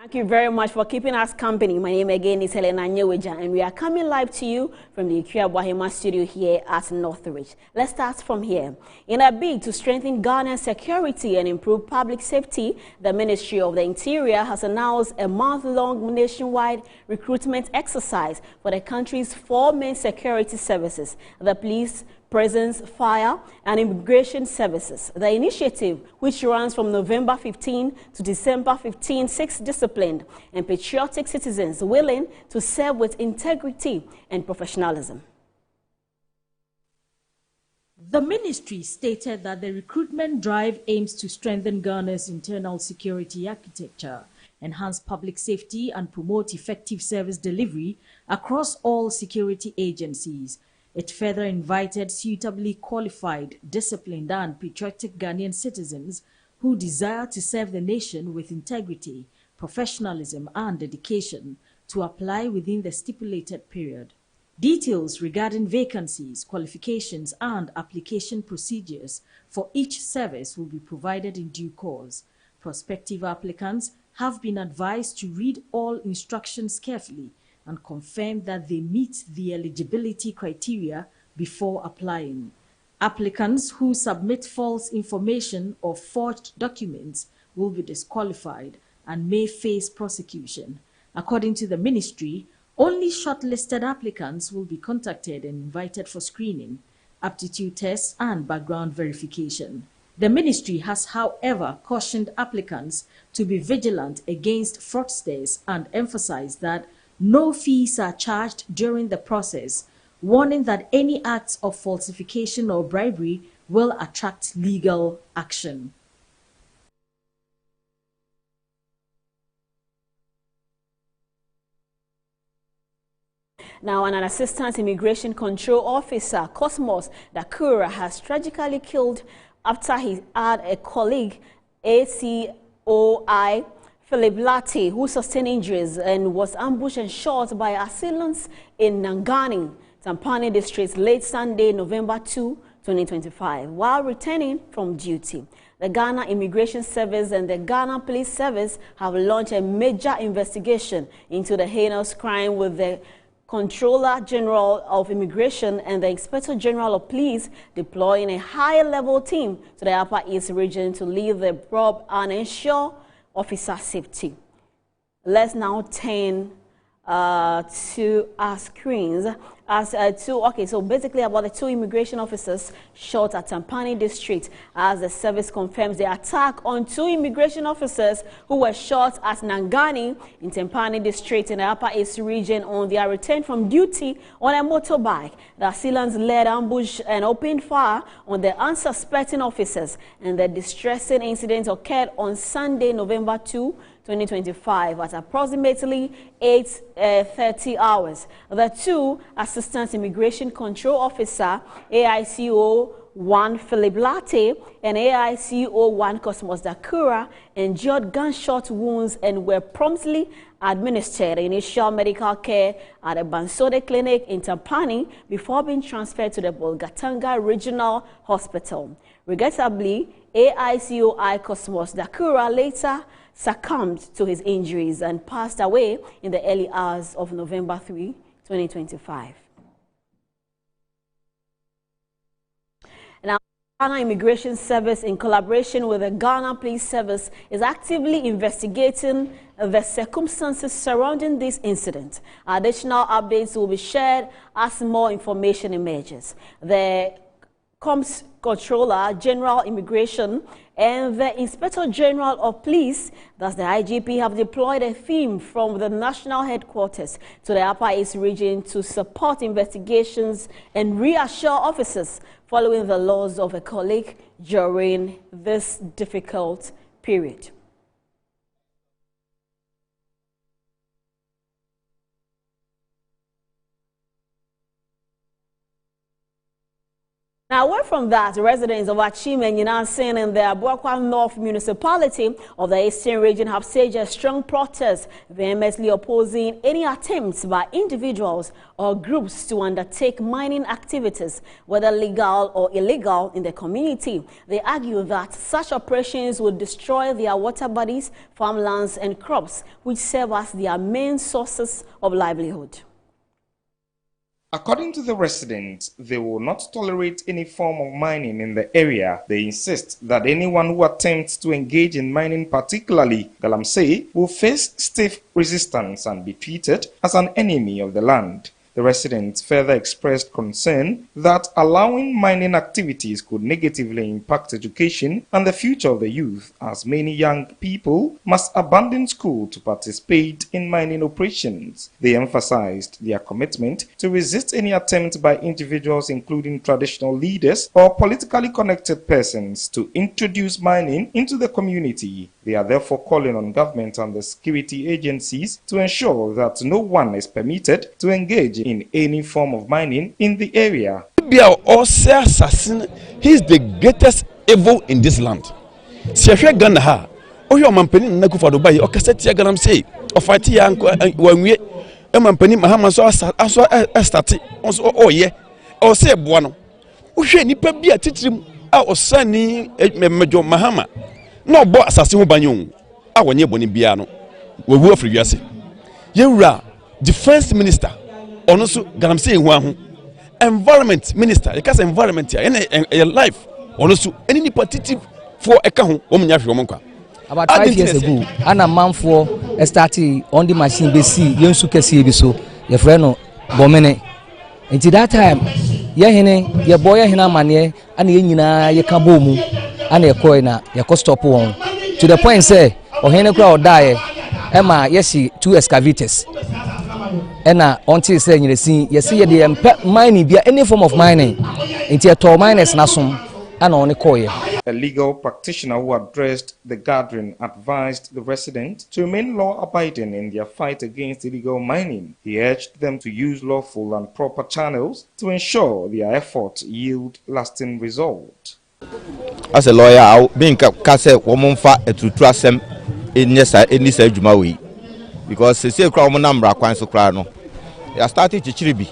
Thank you very much for keeping us company. My name again is Helena Nyeweja, and we are coming live to you from the Ikea Bohema studio here at Northridge. Let's start from here. In a bid to strengthen Ghana's security and improve public safety, the Ministry of the Interior has announced a month-long nationwide recruitment exercise for the country's 4 main security services: the police, Prisons, Fire, and Immigration Services. The initiative, which runs from November 15 to December 15, seeks disciplined and patriotic citizens willing to serve with integrity and professionalism. The ministry stated that the recruitment drive aims to strengthen Ghana's internal security architecture, enhance public safety, and promote effective service delivery across all security agencies. It further invited suitably qualified, disciplined, and patriotic Ghanaian citizens who desire to serve the nation with integrity, professionalism, and dedication to apply within the stipulated period. Details regarding vacancies, qualifications, and application procedures for each service will be provided in due course. Prospective applicants have been advised to read all instructions carefully and confirm that they meet the eligibility criteria before applying. Applicants who submit false information or forged documents will be disqualified and may face prosecution. According to the ministry, only shortlisted applicants will be contacted and invited for screening, aptitude tests, and background verification. The ministry has, however, cautioned applicants to be vigilant against fraudsters and emphasized that no fees are charged during the process, warning that any acts of falsification or bribery will attract legal action. Now, an assistant immigration control officer, Cosmos Dakura, has tragically killed after he had a colleague, ACOI Philip Latte, who sustained injuries and was ambushed and shot by assailants in Nangani, Tampani District, late Sunday, November 2, 2025, while returning from duty. The Ghana Immigration Service and the Ghana Police Service have launched a major investigation into the heinous crime, with the Controller General of Immigration and the Inspector General of Police deploying a higher-level team to the Upper East region to lead the probe and ensure officer safety. Let's now turn to our screens. So basically about the 2 immigration officers shot at Tampani District, as the service confirms the attack on 2 immigration officers who were shot at Nangani in Tampani District in the Upper East region on their return from duty on a motorbike. The assailants led ambush and opened fire on the unsuspecting officers, and the distressing incident occurred on Sunday, November 2, 2025 at approximately 8:30 hours. The 2 Assistant Immigration Control Officer, AICO-1 Philip Latte and AICO-1 Cosmos Dakura, endured gunshot wounds and were promptly administered initial medical care at a Bansode clinic in Tampani before being transferred to the Bolgatanga Regional Hospital. Regrettably, AICO-I Cosmos Dakura later succumbed to his injuries and passed away in the early hours of November 3, 2025. Now, Ghana Immigration Service, in collaboration with the Ghana Police Service, is actively investigating the circumstances surrounding this incident. Additional updates will be shared as more information emerges. The Controller General Immigration and the Inspector General of Police, thus the IGP, have deployed a team from the national headquarters to the Upper East region to support investigations and reassure officers following the loss of a colleague during this difficult period. Now, Now, away from that, residents of Achim and Yinasin in the Abuakwa North municipality of the Eastern region have staged a strong protest, vehemently opposing any attempts by individuals or groups to undertake mining activities, whether legal or illegal, in the community. They argue that such operations would destroy their water bodies, farmlands and crops, which serve as their main sources of livelihood. According to the residents, they will not tolerate any form of mining in the area. They insist that anyone who attempts to engage in mining, particularly galamsey, will face stiff resistance and be treated as an enemy of the land. The residents further expressed concern that allowing mining activities could negatively impact education and the future of the youth, as many young people must abandon school to participate in mining operations. They emphasized their commitment to resist any attempt by individuals, including traditional leaders or politically connected persons, to introduce mining into the community. They are therefore calling on government and the security agencies to ensure that no one is permitted to engage in any form of mining in the area. He's the greatest evil in this land. No bo assassin banyon a wonye boni bia no wawu afriwiase yewura defense minister ono so galamsey hu ahu environment minister e kasa environment ya e life ono so eni ni partitive for eka hu o munya hwe o monka about 5 years ago ana manfo started on the machine be see yensu kese bi so ye frɛ no bomene until that time ye hene ye boy hene amane ana ye nyina ye ka bo mu and a coin a stop one to the point say or hen crowd die Emma yes 2 excavators and until saying you see the mining be any form of mining into a tall miners nasum and on a coin. A legal practitioner who addressed the gathering advised the residents to remain law-abiding in their fight against illegal mining. He urged them to use lawful and proper channels to ensure their efforts yield lasting results. As a lawyer, I'll be in Kase Womonfa a tutrasem in Nisa Jumawi because the same crowd number acquires Crano. I started to Chiribi.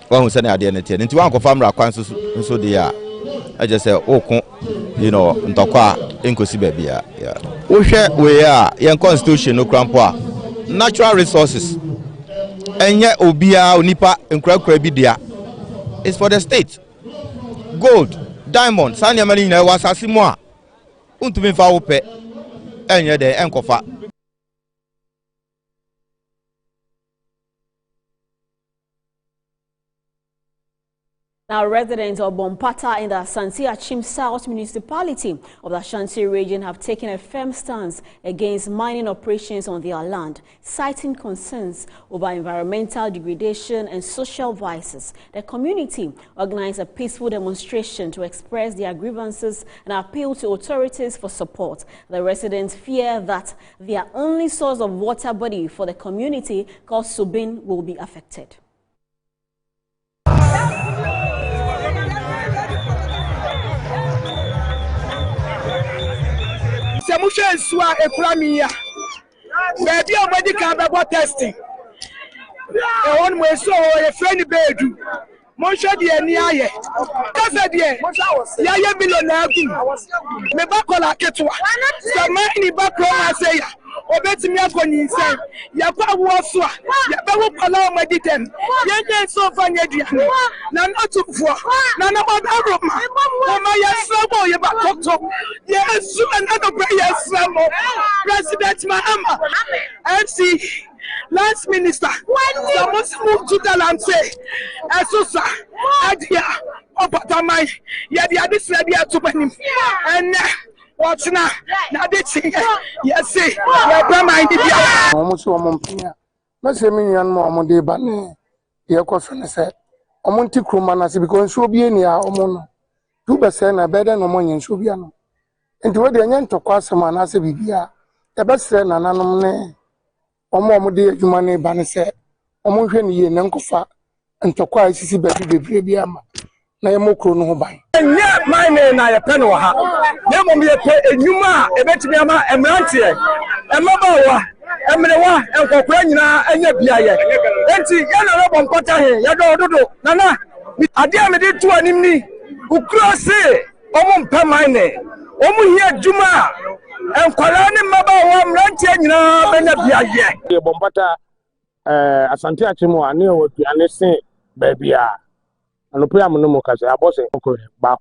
One who sent identity and to one confirm acquires so they are. I just say, oh, you know, Ntokwa, Inkosibia. We are young constitution, no crampoa, natural resources, and yet Obia, Nipa, and Krabidia is for the state. Gold. Diamond, Sanya Marina was a simoa. Untumi fa ope, enye de enkofa. Now, residents of Bompata in the Asante Achim South municipality of the Ashanti region have taken a firm stance against mining operations on their land, citing concerns over environmental degradation and social vices. The community organized a peaceful demonstration to express their grievances and appeal to authorities for support. The residents fear that their only source of water body for the community, called Subin, will be affected. Semusha Swa Ekramiya. Baby, I'm ready to testing. A one way so a friend bedu. Monsha de Niaye. Casa de Yaya Millionaire. Mebakola Ketua. Samani Bakoma say, Obeti Miakoni say, Yapa Waswa, Yabawu Pala Meditem, Yan so Vanyadian, Nana to Fua, Nana Aroma, Omaya Samo Yabako, yes, another prayer Samo, President Mahama, MC. Last minister, the most move to the land say, Asusa, Adia, Opatamai, Yadia, this lady to him, and what's now, yes, see, almost 1 month. Let's say, million more Monday, but your question said, Omonti Krumana, because so be any Omono, 2% better no money in Subiano. And to where the young to cross a man as a Bibia, the best friend and anonymous. Omo de adwumane ba ne se omo hwe ne ye nankofa ntokwa asisi bebi bebre bi ama na ye mokro no ho ban Nya mine na ye pe no ha. Na mom ye pe enwuma e betimi ama emrante e. Emabawa, emrewa, enkokora nyina anya biaye. Enti ye na robon pota he, ye dodo. Nana, ade a me de tu anim ni. Ukuro se, omo mpa mine. Omo hia djuma. Enkwara ne mabawa mrante nyina benya biaye. Ye bompata asante achimo ane oduane se babia. And the no more because I was okay, but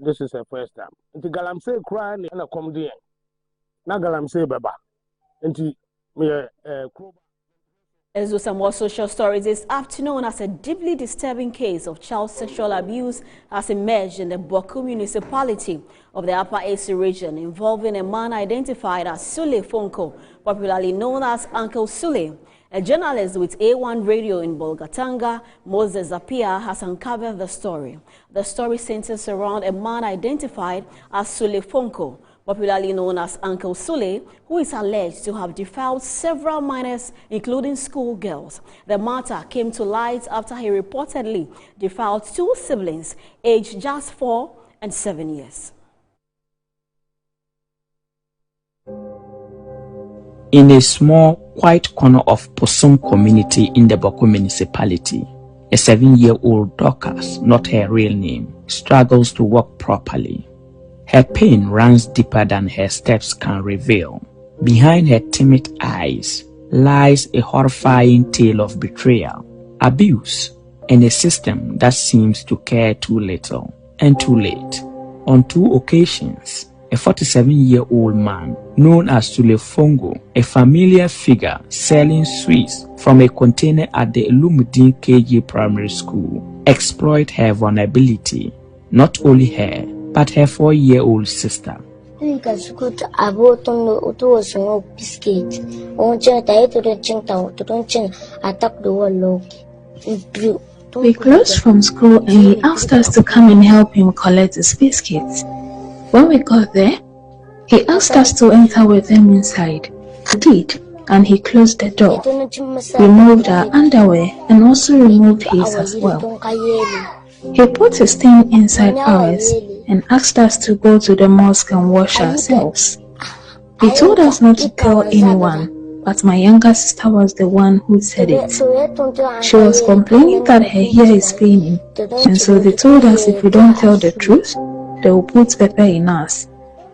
this is the first time. Into Galamsey crying and a comedy. Now Galamsey Baba. Into me As with some more social stories this afternoon, as a deeply disturbing case of child sexual abuse has emerged in the Boku municipality of the Upper AC region, involving a man identified as Sule Fonko, popularly known as Uncle Sule. A journalist with A1 Radio in Bolgatanga, Moses Apia, has uncovered the story. The story centers around a man identified as Sule Fonko, popularly known as Uncle Sule, who is alleged to have defiled several minors, including schoolgirls. The matter came to light after he reportedly defiled two siblings, aged just 4 and 7 years. In a small, quiet corner of Posum community in the Boku municipality, a 7-year-old Dorcas, not her real name, struggles to walk properly. Her pain runs deeper than her steps can reveal. Behind her timid eyes lies a horrifying tale of betrayal, abuse, and a system that seems to care too little and too late. On 2 occasions, a 47-year-old man known as Sule Fonko, a familiar figure selling sweets from a container at the Elumudin KG Primary School, exploit her vulnerability, not only her, but her 4-year-old sister. We closed from school and he asked us to come and help him collect his biscuits. When we got there, he asked us to enter with him inside. We did, and he closed the door, removed our underwear, and also removed his as well. He put his thing inside ours and asked us to go to the mosque and wash ourselves. He told us not to tell anyone, but my younger sister was the one who said it. She was complaining that her hair is paining, and so they told us if we don't tell the truth, they will put pepper in us.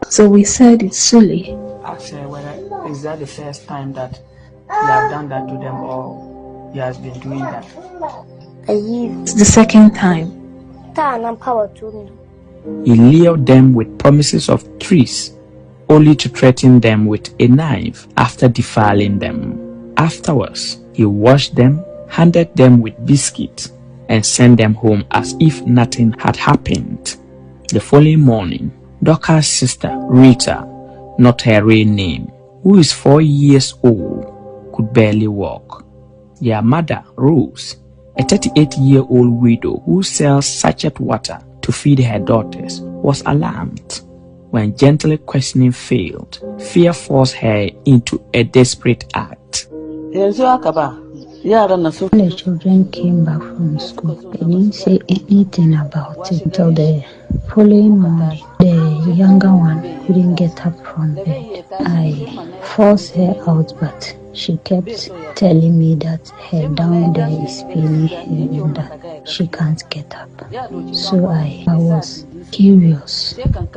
So we said it's Sule. Ask her whether is that the first time that you have done that to them or he has been doing that. It's the second time. He lured them with promises of trees, only to threaten them with a knife after defiling them. Afterwards, he washed them, handed them with biscuits, and sent them home as if nothing had happened. The following morning, Dorcas' sister, Rita, not her real name, who is 4 years old, could barely walk. Their mother, Rose, a 38-year-old widow who sells sachet water to feed her daughters, was alarmed. When gently questioning failed, fear forced her into a desperate act. When the children came back from school, they didn't say anything about it until the following morning. The younger one couldn't get up from bed. I forced her out, but she kept telling me that her down there is paining her and that she can't get up. So I was curious.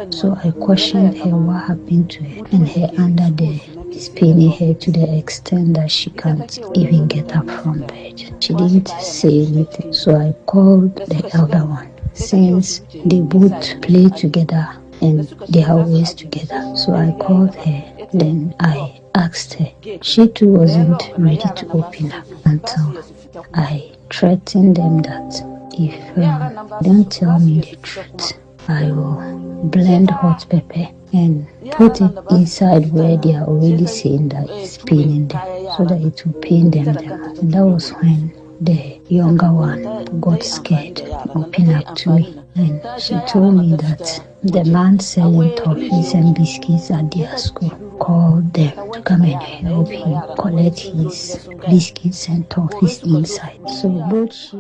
So I questioned her what happened to her, and her under there is paining her to the extent that she can't even get up from bed. She didn't say anything, so I called the elder one. Since they both play together and they are always together, so I called her. Then I asked her. She too wasn't ready to open up until I threatened them that if they don't tell me the truth, I will blend hot pepper and put it inside where they are already saying that it's paining them, so that it will pain them. And that was when the younger one got scared and opened up to me. And she told me that the man selling toffees and biscuits at their school called them to come and help him collect his biscuits and toffees inside. So both she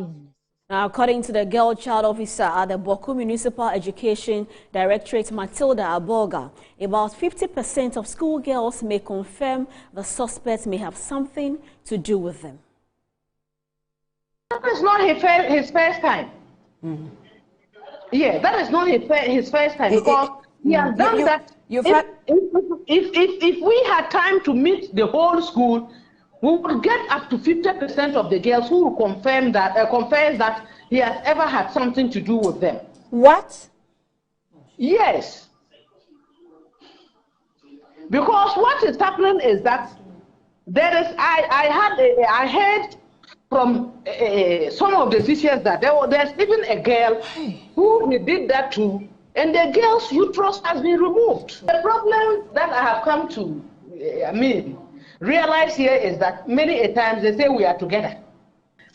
Now, according to the girl child officer at the Boku Municipal Education Directorate, Matilda Aboga, about 50% of schoolgirls may confirm the suspect may have something to do with them. That is not his first time. Mm-hmm. Yeah, that is not his first time because he has done that. If we had time to meet the whole school, we would get up to 50% of the girls who will confirm that, confess that he has ever had something to do with them. What? Yes. Because what is happening is that there is, I heard from some of the teachers that there's even a girl who he did that to, and the girl's uterus has been removed. The problem that I have come to, realize here is that many a times they say we are together.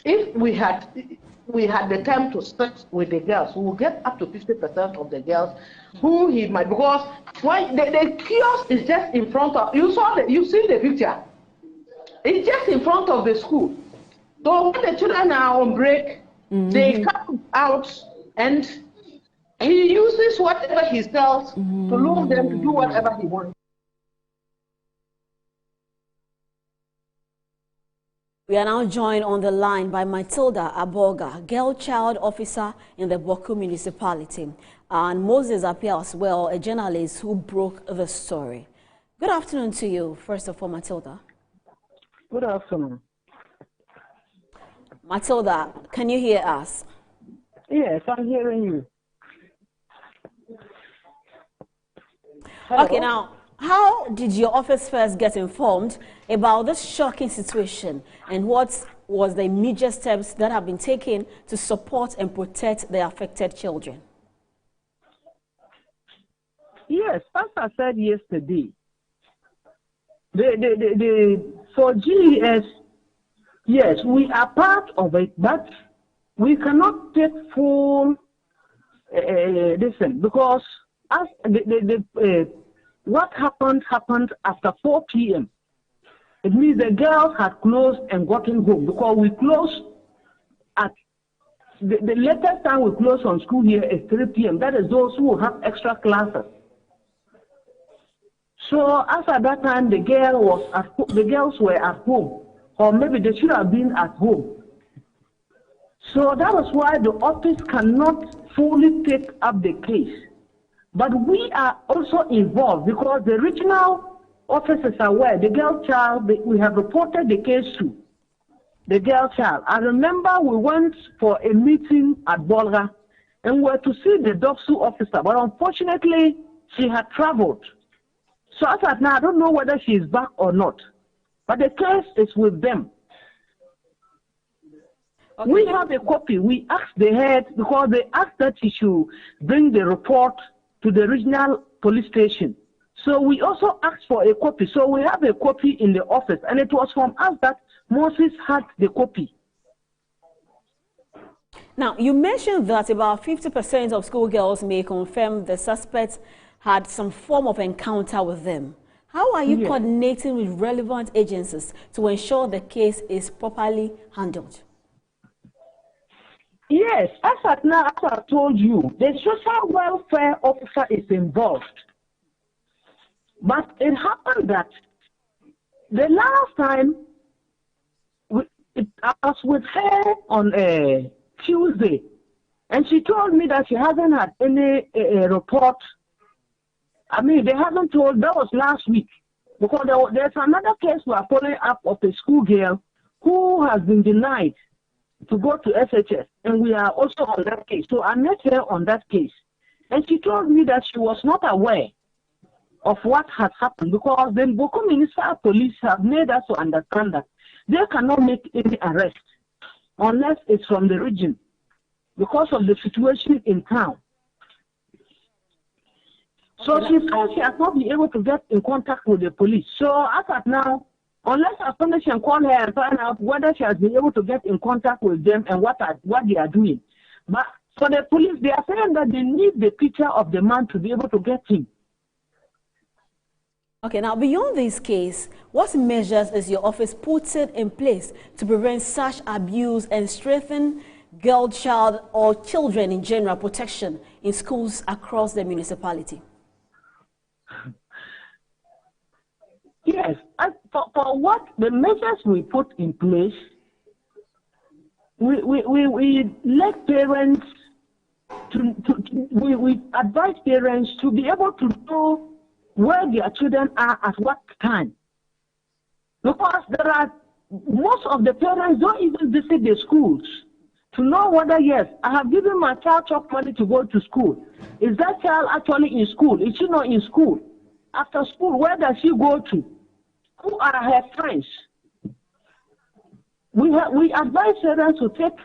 If we had the time to start with the girls, we will get up to 50% of the girls who he might, because why the kiosk is just in front of you see the picture. It's just in front of the school. So when the children are on break, they come out and he uses whatever he sells to lure them to do whatever he wants. We are now joined on the line by Matilda Aboga, girl child officer in the Boku municipality, and Moses Appiah as well, a journalist who broke the story. Good afternoon to you, first of all, Matilda. Good afternoon. Matilda, can you hear us? Yes, I'm hearing you. Okay, now, how did your office first get informed about this shocking situation, and what was the immediate steps that have been taken to support and protect the affected children? Yes, as I said yesterday, for GES, yes, we are part of it, but we cannot take full listen, because as what happened after 4 p.m. It means the girls had closed and gotten home, because we closed at the latest time we close on school here is 3 p.m. That is those who have extra classes. So as at that time, the girls were at home, or maybe they should have been at home. So that was why the office cannot fully take up the case. But we are also involved because the regional officers are aware. The girl child, we have reported the case to the girl child. I remember we went for a meeting at Bolga and were to see the DOPSU officer, but unfortunately she had traveled. So as of now, I don't know whether she is back or not. But the case is with them. Okay. We have a copy. We asked the head, because they asked that she should bring the report to the regional police station. So we also asked for a copy. So we have a copy in the office, and it was from us that Moses had the copy. Now, you mentioned that about 50% of schoolgirls may confirm the suspects had some form of encounter with them. How are you coordinating with relevant agencies to ensure the case is properly handled? Yes, as at now, as I told you, the social welfare officer is involved. But it happened that the last time I was with her on Tuesday, and she told me that she hasn't had any report. I mean, they haven't told, that was last week. Because there's another case we are following up of a schoolgirl who has been denied to go to SHS, and we are also on that case. So I met her on that case, and she told me that she was not aware of what had happened, because the Boku Municipal Police have made us to understand that they cannot make any arrest unless it's from the region because of the situation in town. So she said she has not been able to get in contact with the police. So as of now, unless a can call her and find out whether she has been able to get in contact with them and what they are doing. But for the police, they are saying that they need the picture of the man to be able to get him. Okay, now beyond this case, what measures is your office putting in place to prevent such abuse and strengthen girl child or children in general protection in schools across the municipality? Yes, for what the measures we put in place, we let parents we advise parents to be able to know where their children are at what time. Because there are most of the parents don't even visit the schools to know whether, yes, I have given my child chop money to go to school. Is that child actually in school? Is she not in school? After school, where does she go to? Who are her friends? We advise parents to take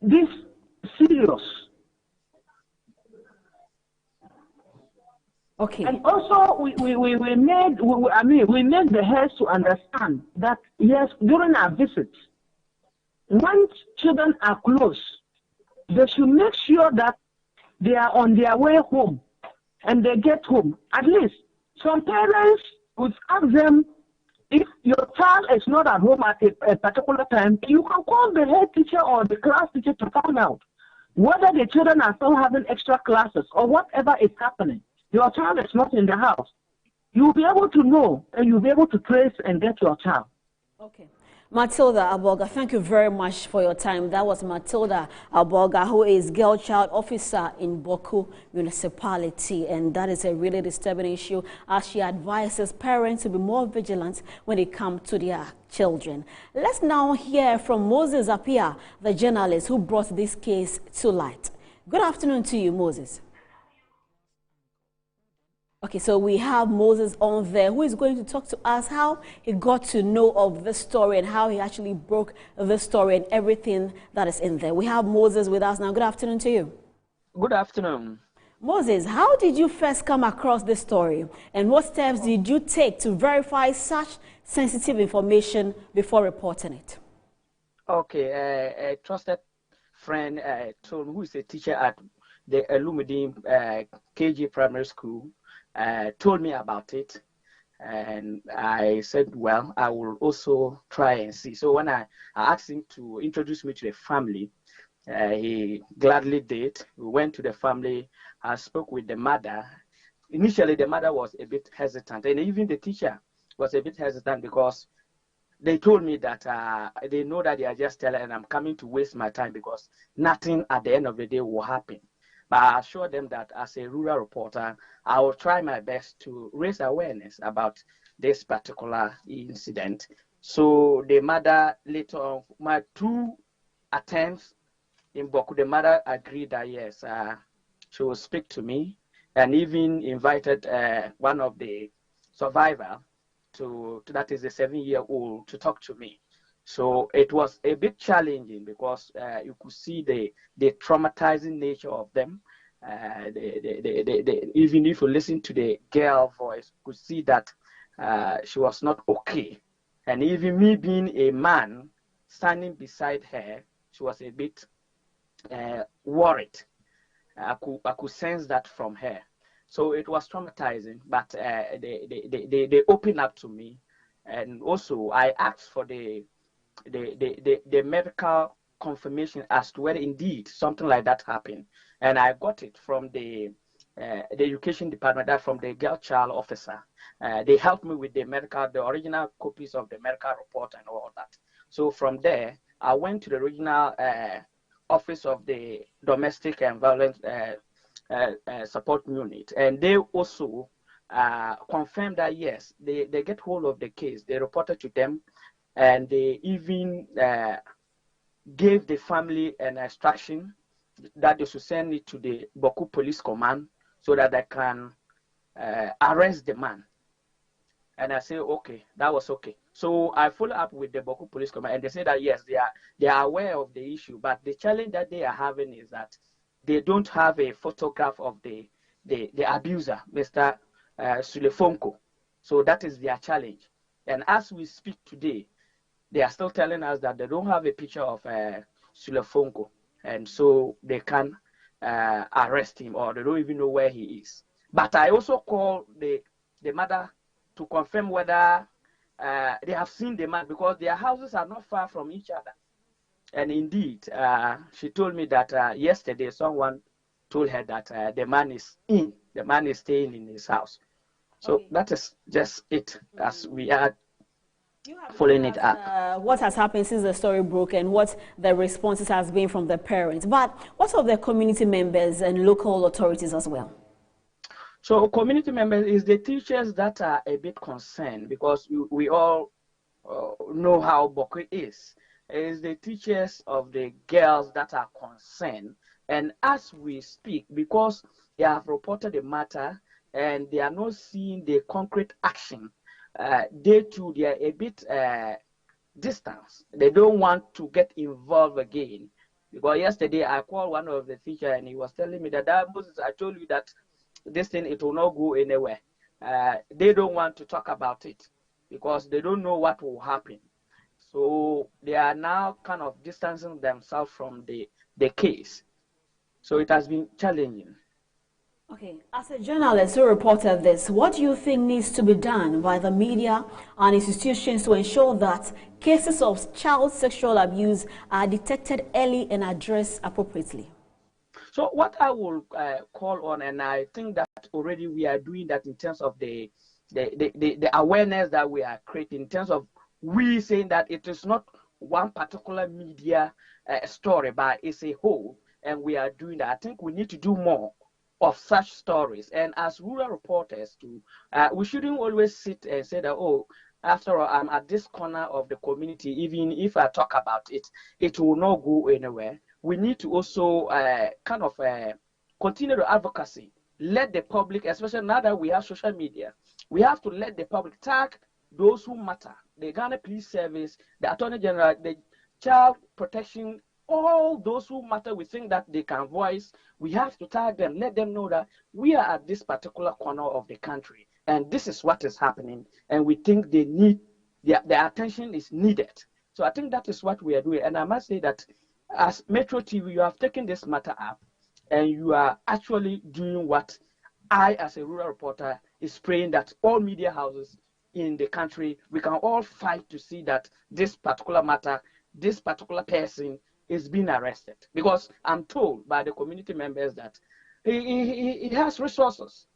this serious. Okay. And also, we made the heads to understand that, yes, during our visits, when children are close, they should make sure that they are on their way home and they get home. At least some parents would ask them, if your child is not at home at a particular time, you can call the head teacher or the class teacher to find out whether the children are still having extra classes or whatever is happening. Your child is not in the house. You'll be able to know and you'll be able to trace and get your child. Okay. Matilda Aboga, thank you very much for your time. That was Matilda Aboga, who is girl child officer in Boku municipality, and that is a really disturbing issue as she advises parents to be more vigilant when it comes to their children. Let's now hear from Moses Apia, the journalist who brought this case to light. Good afternoon to you, Moses. Okay, so we have Moses on there who is going to talk to us how he got to know of this story and how he actually broke the story and everything that is in there. We have Moses with us now. Good afternoon to you. Good afternoon. Moses, how did you first come across this story and what steps did you take to verify such sensitive information before reporting it? Okay, a trusted friend told me, who is a teacher at the Illumidine KG Primary School, told me about it, and I said, well, I will also try and see. So when I asked him to introduce me to the family, he gladly did. We went to the family. I spoke with the mother. Initially, the mother was a bit hesitant, and even the teacher was a bit hesitant because they told me that they know that they are just telling, and I'm coming to waste my time because nothing at the end of the day will happen. But I assured them that as a rural reporter, I will try my best to raise awareness about this particular incident. So the mother, later on, my 2 attempts in Boku, the mother agreed that yes, she will speak to me, and even invited one of the survivors, that is a 7-year-old, to talk to me. So it was a bit challenging because you could see the traumatizing nature of them. Even if you listen to the girl voice, you could see that she was not okay. And even me being a man standing beside her, she was a bit worried. I could sense that from her. So it was traumatizing, but they opened up to me. And also I asked for the medical confirmation as to whether indeed something like that happened, and I got it from the education department, that from the girl child officer. They helped me with the original copies of the medical report and all that. So from there, I went to the regional office of the domestic and violence support unit, and they also confirmed that yes, they get hold of the case. They reported to them. And they even gave the family an instruction that they should send it to the Boku Police Command so that they can arrest the man. And I say, okay, that was okay. So I follow up with the Boku Police Command, and they say that yes, they are aware of the issue, but the challenge that they are having is that they don't have a photograph of the abuser, Mr. Sulefonko. So that is their challenge. And as we speak today, they are still telling us that they don't have a picture of Sulefonko, and so they can arrest him, or they don't even know where he is. But I also call the mother to confirm whether they have seen the man, because their houses are not far from each other. And indeed, she told me that yesterday someone told her that the man is staying in his house. So that is just it, as we are following it up. What has happened since the story broke and what the responses has been from the parents. But what of the community members and local authorities as well? So community members is the teachers that are a bit concerned, because we all know how Bokwe is. It is the teachers of the girls that are concerned. And as we speak, because they have reported the matter and they are not seeing the concrete action, they too, they are a bit distant. They don't want to get involved again. Because yesterday I called one of the teachers and he was telling me that, Moses, I told you that this thing, it will not go anywhere. They don't want to talk about it because they don't know what will happen. So they are now kind of distancing themselves from the case. So it has been challenging. Okay, as a journalist who reported this, what do you think needs to be done by the media and institutions to ensure that cases of child sexual abuse are detected early and addressed appropriately? So what I will call on, and I think that already we are doing that in terms of the awareness that we are creating, in terms of we saying that it is not one particular media story, but it's a whole, and we are doing that. I think we need to do more of such stories. And as rural reporters too, we shouldn't always sit and say that, oh, after all, I'm at this corner of the community, even if I talk about it, it will not go anywhere. We need to also continue the advocacy. Let the public, especially now that we have social media, we have to let the public tag those who matter. The Ghana Police Service, the Attorney General, the Child Protection, all those who matter, we think that they can voice. We have to tag them, let them know that we are at this particular corner of the country and this is what is happening, and we think they need their attention is needed. So I think that is what we are doing. And I must say that as Metro TV, you have taken this matter up and you are actually doing what I, as a rural reporter, is praying that all media houses in the country, we can all fight to see that this particular matter, this particular person is being arrested. Because I'm told by the community members that he has resources.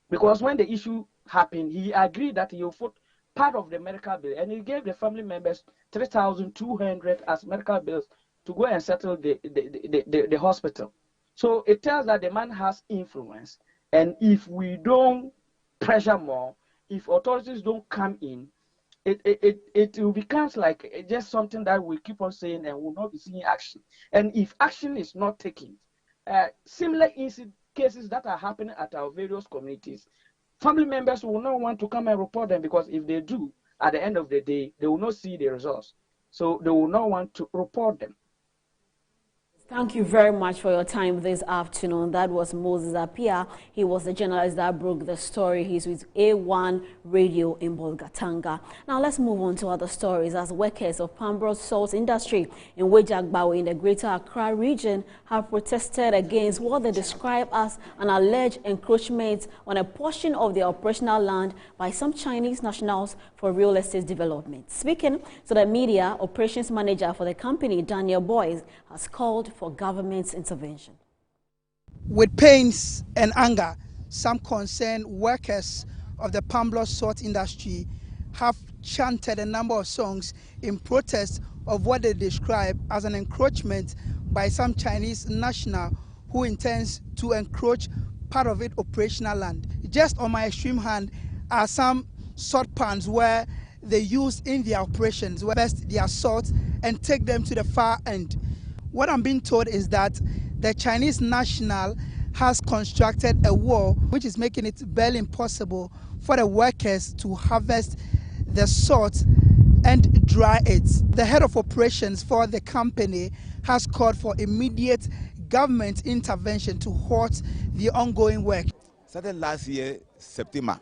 Because when the issue happened, he agreed that he will put part of the medical bill, and he gave the family members 3,200 as medical bills to go and settle the hospital. So it tells that the man has influence, and if we don't pressure more, if authorities don't come in, it will become like just something that we keep on saying and will not be seeing action. And if action is not taken, similar cases that are happening at our various communities, family members will not want to come and report them, because if they do, at the end of the day, they will not see the results. So they will not want to report them. Thank you very much for your time this afternoon. That was Moses Appiah. He was the journalist that broke the story. He's with A1 Radio in Bolgatanga. Now let's move on to other stories, as workers of Pambros salt industry in Wejagbawe in the Greater Accra region have protested against what they describe as an alleged encroachment on a portion of their operational land by some Chinese nationals for real estate development. Speaking to the media, operations manager for the company, Daniel Boyce, has called for government's intervention. With pains and anger, some concerned workers of the Pambros salt industry have chanted a number of songs in protest of what they describe as an encroachment by some Chinese national who intends to encroach part of its operational land. Just on my extreme hand are some salt pans where they use in their operations, where best their salt and take them to the far end. What I'm being told is that the Chinese national has constructed a wall which is making it barely impossible for the workers to harvest the salt and dry it. The head of operations for the company has called for immediate government intervention to halt the ongoing work. Started last year, September,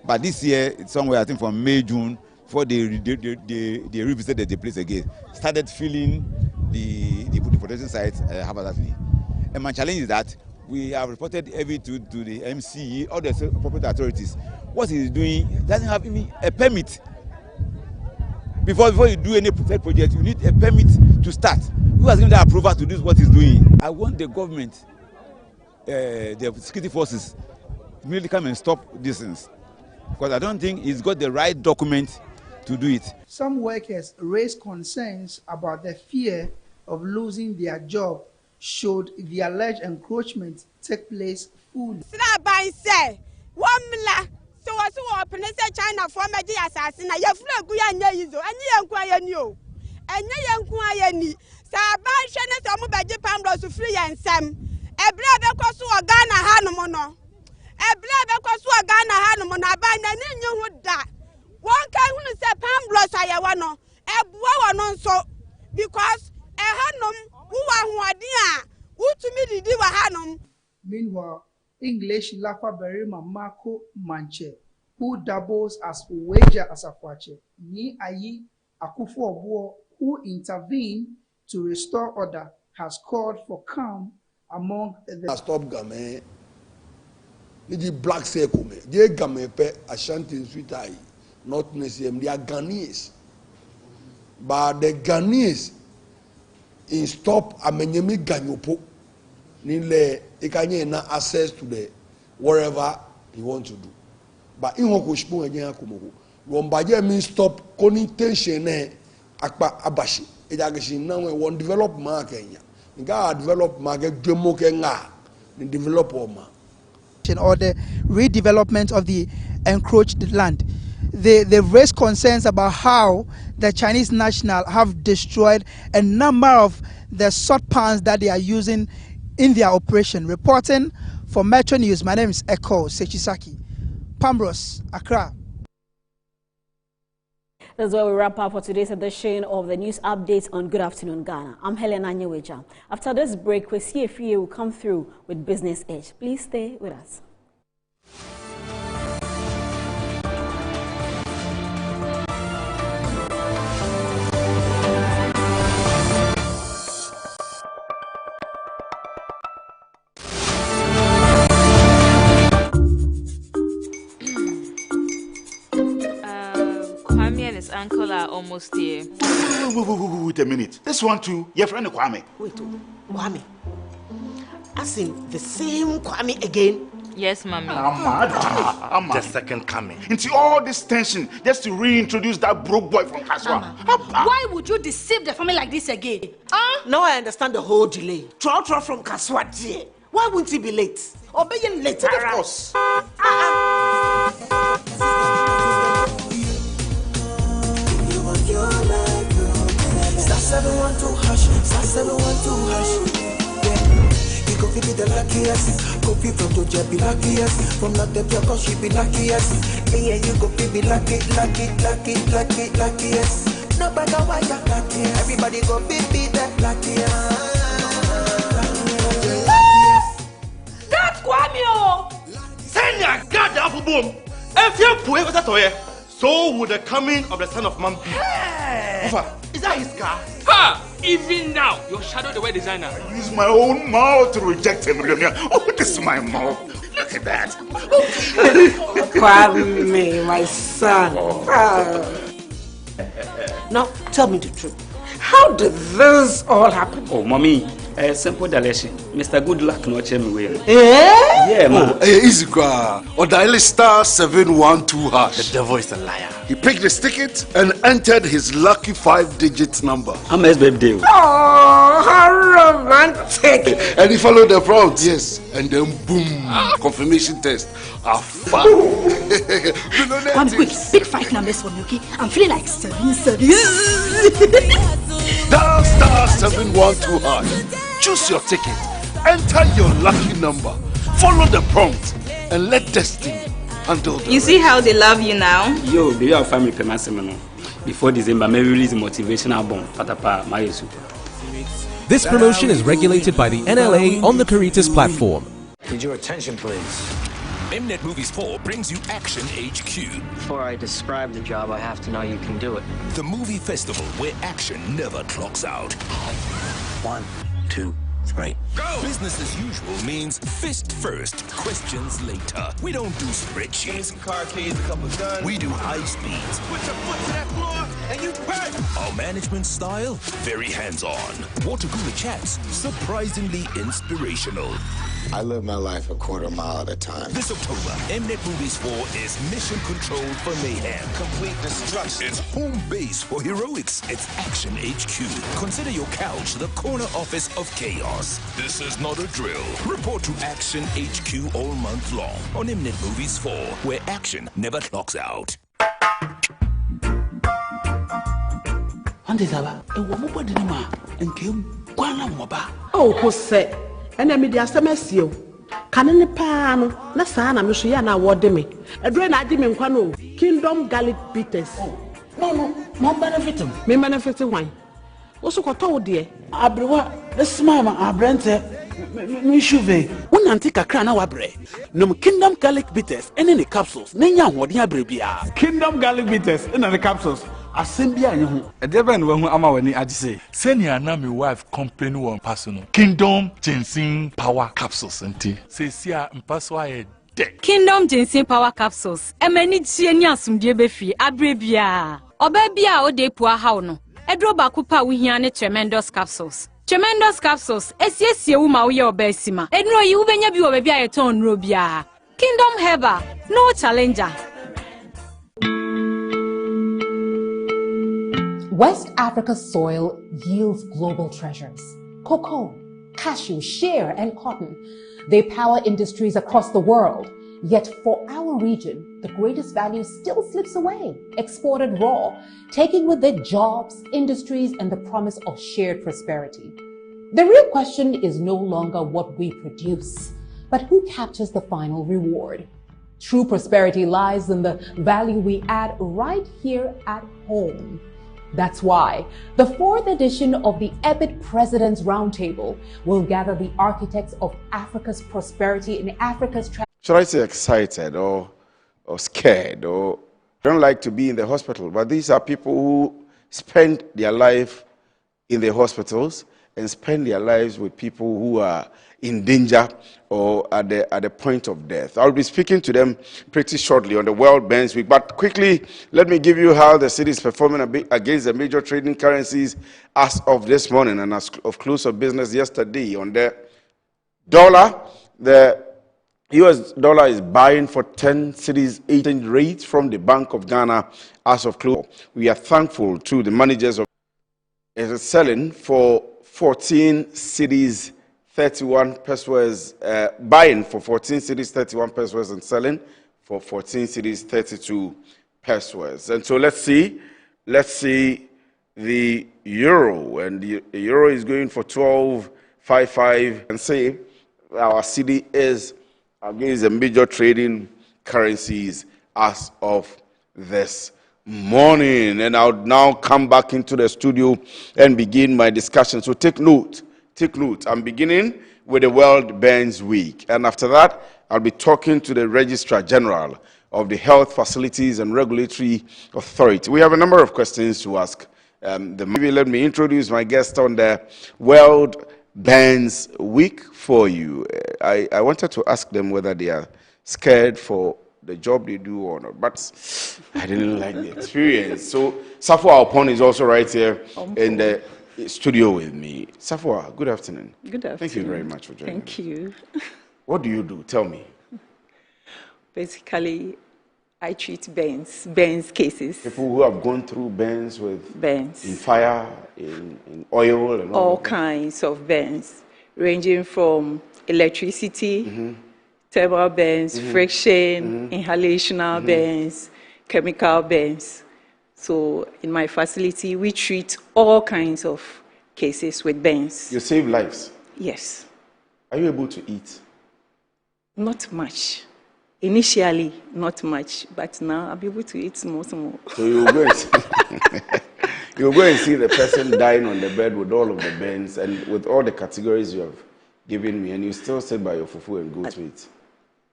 but this year, it's somewhere I think from May, June, before they revisited the place again. Started filling the protection sites haphazardly. And my challenge is that we have reported to the MCE, all the appropriate authorities. What he is doing doesn't have even a permit. Before you do any project, you need a permit to start. Who has given the approval to do what he's doing? I want the government, the security forces, to really come and stop these things. Because I don't think he's got the right document to do it. Some workers raised concerns about the fear of losing their job should the alleged encroachment take place fully. So what's what China for Medi assassin? You flag Guyan, and you and Saban Shannon, some Baji Pambros to free and Sam. A brother cost a Ghana Hanamono. A brother cost a Ghana Hanamona, and you would die. One can say Pambros, I want a boy non so because a Hanum who are dear, who to me the Hanum. Meanwhile, English Lafa Berima Marco Manche, who doubles as wager as a quache, Ni Ayi Akufo-Addo, who intervened to restore order, has called for calm among the stop game. The black circle me. They game pe Ashanti Sweetai, not necessarily they are Ghanaians. But the Ghanaians in stop amenyemi ganyopo. Nile ikanye na access to the wherever he want to do. But in hoko shpo enye akomogo. Rombaje mean stop contention ne akpa abashi. Ejagishi na we won develop ma Kenya. Nga develop ma ge dwemo ke nga ni develop o ma. Or the redevelopment of the encroached land. They've raised concerns about how the Chinese national have destroyed a number of the salt pans that they are using in their operation. Reporting for Metro News, my name is Eko Sechisaki. Pambros, Accra. That's where we wrap up for today's edition of the news updates on Good Afternoon Ghana. I'm Helen Anyeweja. After this break, Kwesi Efie will come through with Business Edge. Please stay with us. Uncle are almost here. Wait a minute. This one too, your friend Kwame. Wait, Kwame. As in the same Kwame again? Yes, Mommy. The second coming. Into all this tension, just to reintroduce that broke boy from Kaswa. Why would you deceive the family like this again? Now I understand the whole delay. Troll from Kaswa, dear. Why wouldn't he be late? Or being late, of course. Star 712 hash, star 712 hash. Yeah, you go be the luckiest. Copy from Georgia be luckiest. From not the pure cause she be luckiest. Yeah, you go be lucky, luckiest. No matter why you're lucky. Everybody go be the luckiest. That's Kwame. Send your God apple boom. If you're poor, what's that? So would the coming of the Son of Man be. Hey! Is that his car? Ha! Even now, your shadow the way designer. I use my own mouth to reject him. Oh, this is my mouth. Look at that. Kwame, my son. Now, tell me the truth. How did this all happen? Oh, Mommy, simple direction. Mr. Goodluck no check me well. Yeah, man. Easy car. Or dial star 712 hash. The devil is a liar. He picked his ticket and entered his lucky 5-digit number. I'm his birthday. Oh, how romantic! And he followed the prompt, yes. And then boom, confirmation test. One quick, pick 5 numbers for me, okay? I'm feeling like 7. Dial star 712 hash. Choose your ticket. Enter your lucky number. Follow the prompt and let destiny handle the You see how they love you now? Yo, do you have family permission? Before December, maybe release a motivational album. Patapa, my super. This promotion is regulated by the NLA on the Caritas platform. Need your attention, please. Mnet Movies 4 brings you Action HQ. Before I describe the job, I have to know you can do it. The movie festival where action never clocks out. 1, 2, 3. Go! Business as usual means fist first, questions later. We don't do spreadsheets. Car keys, a couple guns. We do high speeds. Put your foot to that floor. and you pay. Our management style, very hands-on. Water cooler chats, surprisingly inspirational. I live my life a quarter mile at a time. This October, Mnet Movies 4 is mission control for mayhem. Complete destruction. It's home base for heroics. It's Action HQ. Consider your couch the corner office of chaos. This is not a drill. Report to Action HQ all month long on Mnet Movies 4, where action never clocks out. Oh, Jose. And I'm the SMS. Cannon Pano, Nasana, Michiana, what me. A drain I didn't quano. Kingdom Garlic Bitters. No, more benefit. Me benefit wine. Also, what told dear? Abrewa, the smile, Abrente, Mishuve. One antique crana wabre. No Kingdom Garlic Bitters, and any capsules. Nanya, what ya brebia. Kingdom Garlic Bitters, and the capsules. Assembia you. A devil when I'm when I say, send your name, my wife, company one personal. Kingdom Ginseng Power Capsules, and tea. Say, see, I'm passway. Kingdom Ginseng Power Capsules. A many genius some debefi, abrebia. Obebia o de poor hauno. Edro bakupa we hear tremendous capsules. Tremendous capsules. Yes, ye uma we obesima. Edro you when you be a ton robia. Kingdom Herbal, no challenger. West Africa's soil yields global treasures. Cocoa, cashew, shea, and cotton. They power industries across the world. Yet for our region, the greatest value still slips away, exported raw, taking with it jobs, industries, and the promise of shared prosperity. The real question is no longer what we produce, but who captures the final reward. True prosperity lies in the value we add right here at home. That's why the 4th edition of the EBIT President's Roundtable will gather the architects of Africa's prosperity and Africa's should I say excited or scared or don't like to be in the hospital, but these are people who spend their life in the hospitals and spend their lives with people who are in danger or at the point of death. I'll be speaking to them pretty shortly on the World Burns Week, but quickly, let me give you how the city is performing against the major trading currencies as of this morning and as of close of business yesterday. On the dollar, the US dollar is buying for 10 cedis exchange rates from the Bank of Ghana as of close. We are thankful to the managers of it is selling for 14 cedis 31 pesos, buying for 14 cedis 31 pesos and selling for 14 cedis 32 pesos. And so let's see the euro, and the euro is going for 12.55, and say our cedi is against the major trading currencies as of this morning. And I'll now come back into the studio and begin my discussion. So take note. I'm beginning with the World Burns Week. And after that, I'll be talking to the Registrar General of the Health Facilities and Regulatory Authority. We have a number of questions to ask. Maybe let me introduce my guest on the World Burns Week for you. I wanted to ask them whether they are scared for the job they do or not, but I didn't like the experience. So Safwa Opon is also right here in the studio with me. Safwa, good afternoon. Good afternoon. Thank you very much for joining. Thank you. What do you do? Tell me. Basically, I treat burns cases. People who have gone through burns in fire, in oil, and all kinds of burns, ranging from electricity, thermal burns, friction, inhalational burns, chemical burns. So in my facility, we treat all kinds of cases with burns. You save lives? Yes. Are you able to eat? Not much. Initially, not much, but now I'll be able to eat more. So you'll go and see the person dying on the bed with all of the burns and with all the categories you have given me, and you still sit by your fufu and go to it.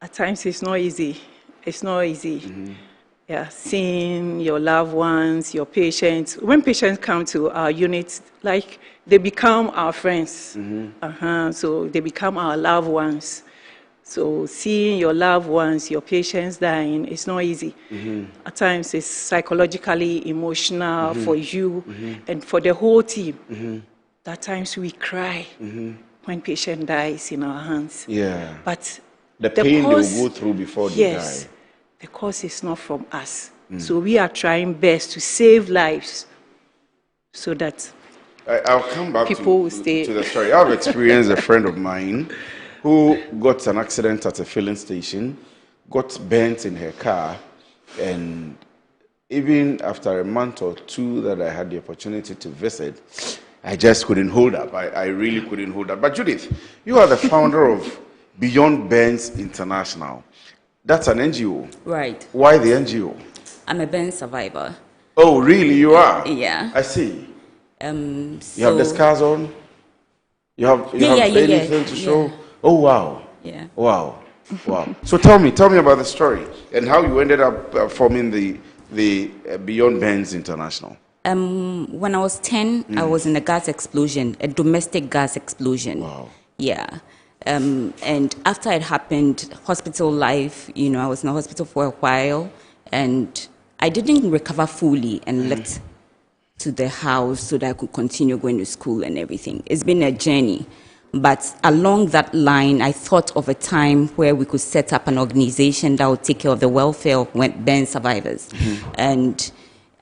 At times, it's not easy. It's not easy. Yeah, seeing your loved ones, your patients. When patients come to our unit, like they become our friends. So they become our loved ones. So seeing your loved ones, your patients dying, it's not easy. At times it's psychologically, emotional for you and for the whole team. At times we cry when patient dies in our hands. Yeah. But the pain cause, they will go through before they yes, die. the cause is not from us. So we are trying best to save lives so that I'll come back people will stay. to the story. I've experienced a friend of mine who got an accident at a filling station, got burnt in her car, and even after a month or two that I had the opportunity to visit, I just couldn't hold up. I really couldn't hold up. But Judith, you are the founder of Beyond Burns International. That's an NGO. Right. Why the NGO? I'm a burn survivor. Oh, really? You are? Yeah. I see. You have the scars on? You have anything to show? Yeah. Oh, wow. Yeah. Wow. Wow. So tell me about the story and how you ended up forming the Beyond Burns International. When I was 10, I was in a gas explosion, a domestic gas explosion. Wow. Yeah. And after it happened, hospital life, I was in the hospital for a while, and I didn't recover fully and left to the house so that I could continue going to school and everything. It's been a journey. But along that line, I thought of a time where we could set up an organization that would take care of the welfare of burn survivors. And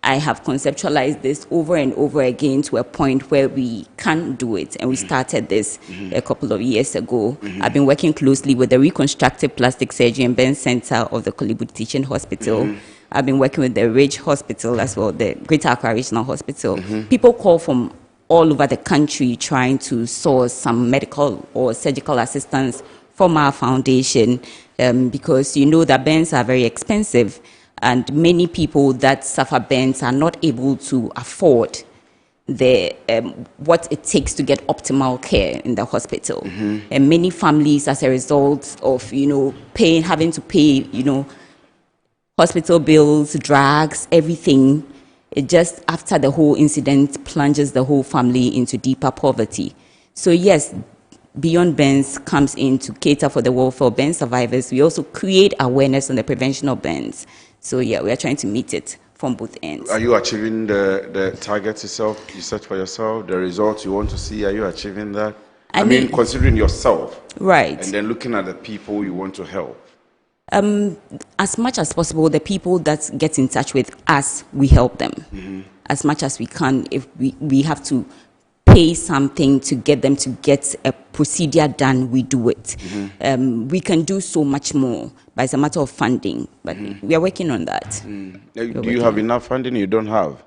I have conceptualized this over and over again to a point where we can do it. And we started this a couple of years ago. I've been working closely with the Reconstructive Plastic Surgery and Burn Center of the Korle Bu Teaching Hospital. I've been working with the Ridge Hospital as well, the Greater Accra Regional Hospital. People call from all over the country trying to source some medical or surgical assistance from our foundation because you know that burns are very expensive, and many people that suffer burns are not able to afford the what it takes to get optimal care in the hospital. And many families, as a result of having to pay hospital bills, drugs, everything, it just after the whole incident plunges the whole family into deeper poverty. So yes, Beyond Burns comes in to cater for the welfare of burn survivors. We also create awareness on the prevention of burns. So yeah, we are trying to meet it from both ends. Are you achieving the targets yourself? You set for yourself, the results you want to see, are you achieving that? I mean, considering yourself. Right. And then looking at the people you want to help. As much as possible, the people that get in touch with us, we help them as much as we can. If we have to pay something to get them to get a procedure done, we do it. We can do so much more, but it's a matter of funding. But we are working on that. Do you have enough funding you don't have?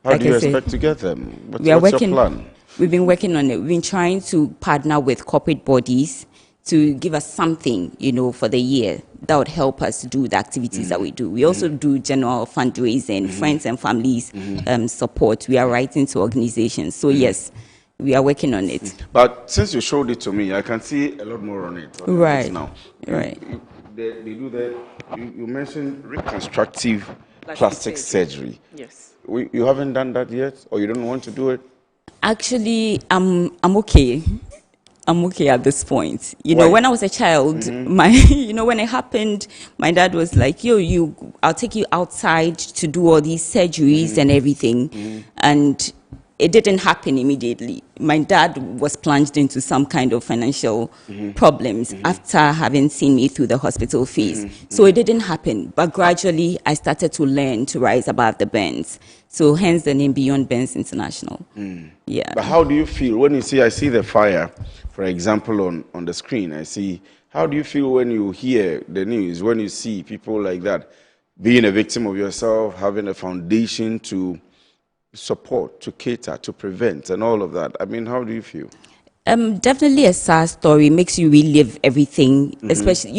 How do you expect to get them? What's your plan? We've been working on it. We've been trying to partner with corporate bodies to give us something, for the year that would help us do the activities that we do. We also do general fundraising, friends and families support. We are writing to organizations. So yes, we are working on it. But since you showed it to me, I can see a lot more on it. Right. Now. Right. They do that. You mentioned reconstructive plastic surgery. Yes. You haven't done that yet, or you don't want to do it? Actually, I'm okay. I'm okay at this point. When I was a child, when it happened, my dad was like, I'll take you outside to do all these surgeries and everything. And it didn't happen immediately. My dad was plunged into some kind of financial problems after having seen me through the hospital phase. So it didn't happen. But gradually, I started to learn to rise above the burns. So hence the name Beyond Burns International. Yeah. But how do you feel when I see the fire, for example, on the screen? How do you feel when you hear the news, when you see people like that being a victim of yourself, having a foundation to support, to cater, to prevent, and all of that? I mean, how do you feel? Definitely a sad story. Makes you relive everything, especially,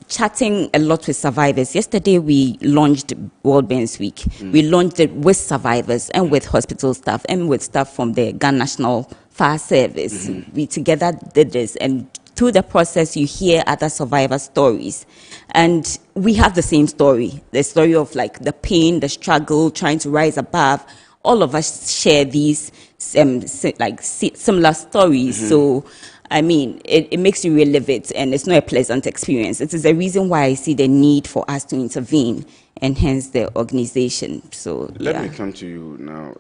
chatting a lot with survivors. Yesterday, we launched World Burns Week. We launched it with survivors and with hospital staff and with staff from the Ghana National Fire Service. We together did this, and through the process, you hear other survivor stories. And we have the same story, the story of the pain, the struggle, trying to rise above. All of us share these similar stories. So I mean, it makes you relive it, and it's not a pleasant experience. It is the reason why I see the need for us to intervene, and hence the organization. So, Let me come to you now,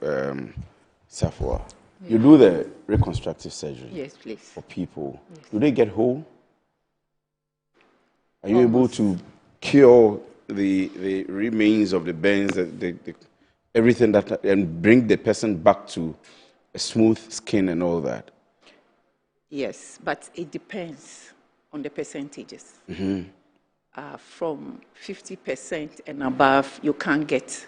Safwa. Yeah. You do the reconstructive surgery. Yes, please. For people. Yes. Do they get whole? Are you able to cure the remains of the burns, everything that, and bring the person back to a smooth skin and all that? Yes, but it depends on the percentages. From 50% and above, you can't get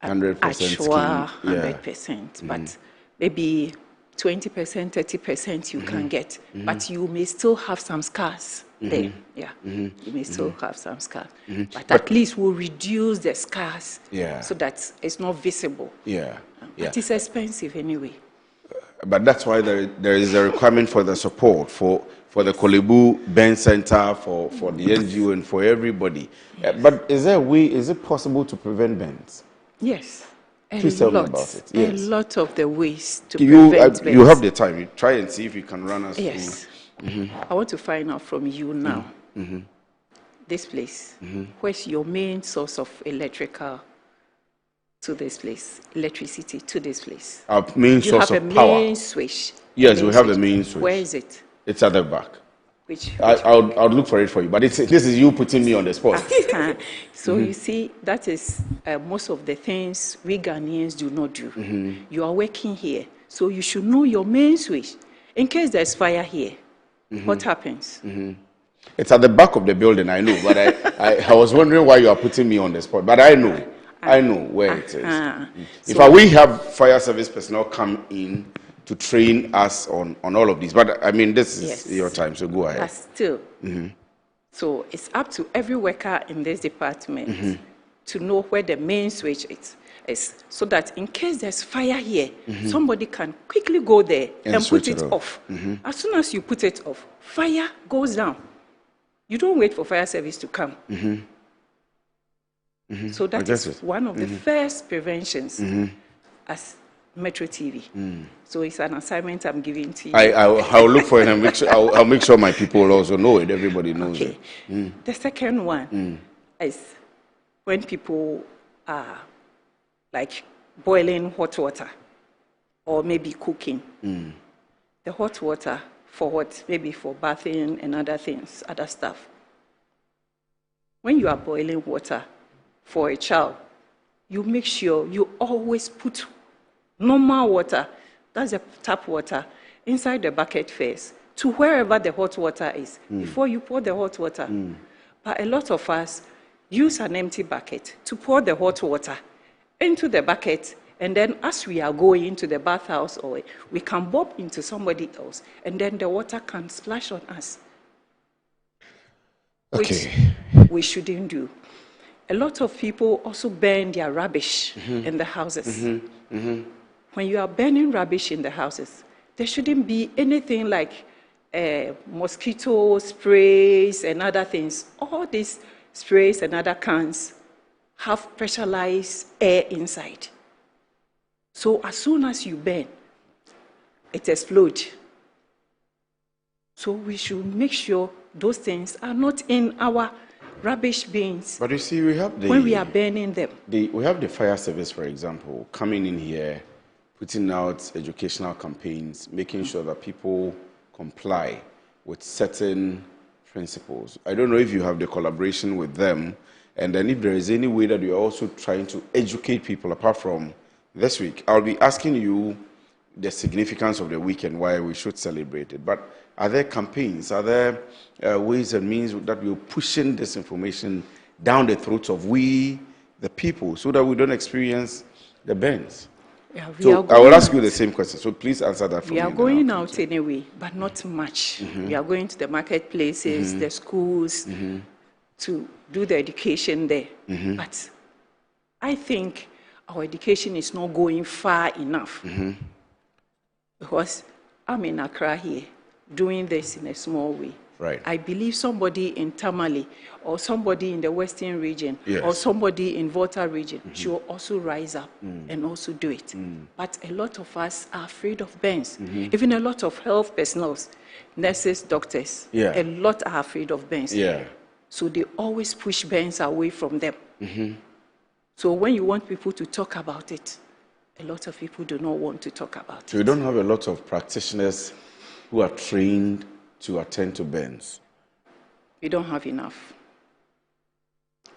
100% actual 100%, but maybe 20%, 30% you can get, but you may still have some scars there. Yeah, you may still have some scars, but at least we'll reduce the scars so that it's not visible. But it's expensive anyway. But that's why there is a requirement for the support for the Korle Bu Burn Center, for the NGO, and for everybody. But is there a way? Is it possible to prevent burns? Yes. Please tell me about it. Yes. A lot of the ways to prevent burns. You have the time. You try and see if you can run us through. I want to find out from you now. This place, where's your main source of electrical to this place, electricity to this place? Our main source of power. You have a main switch. Yes, we have a main switch. Where is it? It's at the back. Which I'll look for it for you. But this is you putting me on the spot. So you see, that is most of the things we Ghanaians do not do. You are working here, so you should know your main switch. In case there's fire here, what happens? It's at the back of the building, I know. But I was wondering why you are putting me on the spot. But I know. I know where it is. If we have fire service personnel come in to train us on all of these, but I mean, this is your time, so go ahead. But still, so it's up to every worker in this department to know where the main switch is, so that in case there's fire here, somebody can quickly go there and put it off. As soon as you put it off, fire goes down. You don't wait for fire service to come. So that is one of the first preventions as Metro TV. So it's an assignment I'm giving to you. I'll look for it and make sure, I'll make sure my people will also know it. Everybody knows it. The second one is when people are like boiling hot water or maybe cooking. The hot water for what? Maybe for bathing and other things, other stuff. When you are boiling water for a child, you make sure you always put normal water, that's the tap water, inside the bucket first, to wherever the hot water is, before you pour the hot water. But a lot of us use an empty bucket to pour the hot water into the bucket, and then as we are going into the bathhouse, or we can bump into somebody else, and then the water can splash on us. Which we shouldn't do. A lot of people also burn their rubbish in the houses. When you are burning rubbish in the houses, there shouldn't be anything like mosquito sprays and other things. All these sprays and other cans have pressurized air inside. So as soon as you burn, it explodes. So we should make sure those things are not in our rubbish bins. But you see, we have when we are burning them. We have the fire service, for example, coming in here, putting out educational campaigns, making sure that people comply with certain principles. I don't know if you have the collaboration with them, and then if there is any way that you're also trying to educate people apart from this week. I'll be asking you the significance of the week and why we should celebrate it. But are there campaigns? Are there ways and means that we're pushing this information down the throats of we, the people, so that we don't experience the burns? Yeah, so I will ask you the same question. So please answer that for me. We are going out anyway, but not much. We are going to the marketplaces, the schools, to do the education there. But I think our education is not going far enough. Because I'm in Accra here, doing this in a small way. Right. I believe somebody in Tamale or somebody in the Western region Yes. or somebody in Volta region should also rise up and also do it. But a lot of us are afraid of burns. Even a lot of health personnel, nurses, doctors, Yeah. a lot are afraid of burns. Yeah. So they always push burns away from them. So when you want people to talk about it, a lot of people do not want to talk about it. So we don't have a lot of practitioners who are trained to attend to burns. We don't have enough.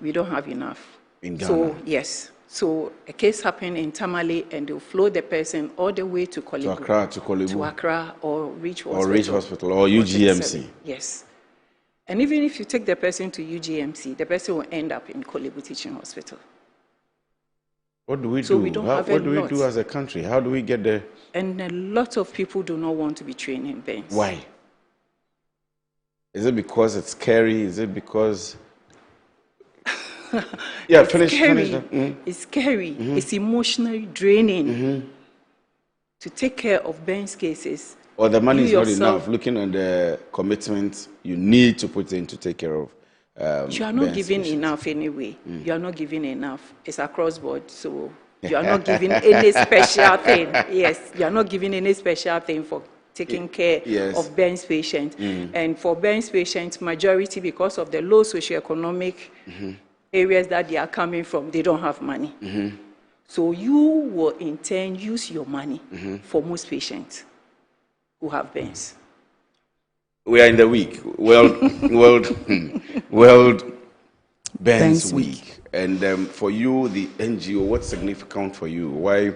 We don't have enough. In Ghana? So, yes. So a case happened in Tamale and they'll flow the person all the way to Korle Bu. To Accra, to Korle Bu. To Accra or Ridge Hospital. Or Ridge Hospital or UGMC. Yes. And even if you take the person to UGMC, the person will end up in Korle Bu Teaching Hospital. What do we do? So we don't have a what do we lot. do as a country? How do we get there? And a lot of people do not want to be trained in burns. Why? Is it because it's scary? Is it because... Yeah, It's finish scary. that. It's scary. It's emotionally draining to take care of burns cases. Or the money You is not yourself- enough. Looking at the commitment you need to put in to take care of You are not burns giving patients. enough anyway. You are not giving enough. It's across board, so you are not giving any special thing. Yes, you are not giving any special thing for taking care Yes. of burns patients. And for burns patients, majority, because of the low socioeconomic areas that they are coming from, they don't have money. So you will in turn use your money for most patients who have burns. We are in the week, World Burns Week. And for you, the NGO, what's significant for you? Why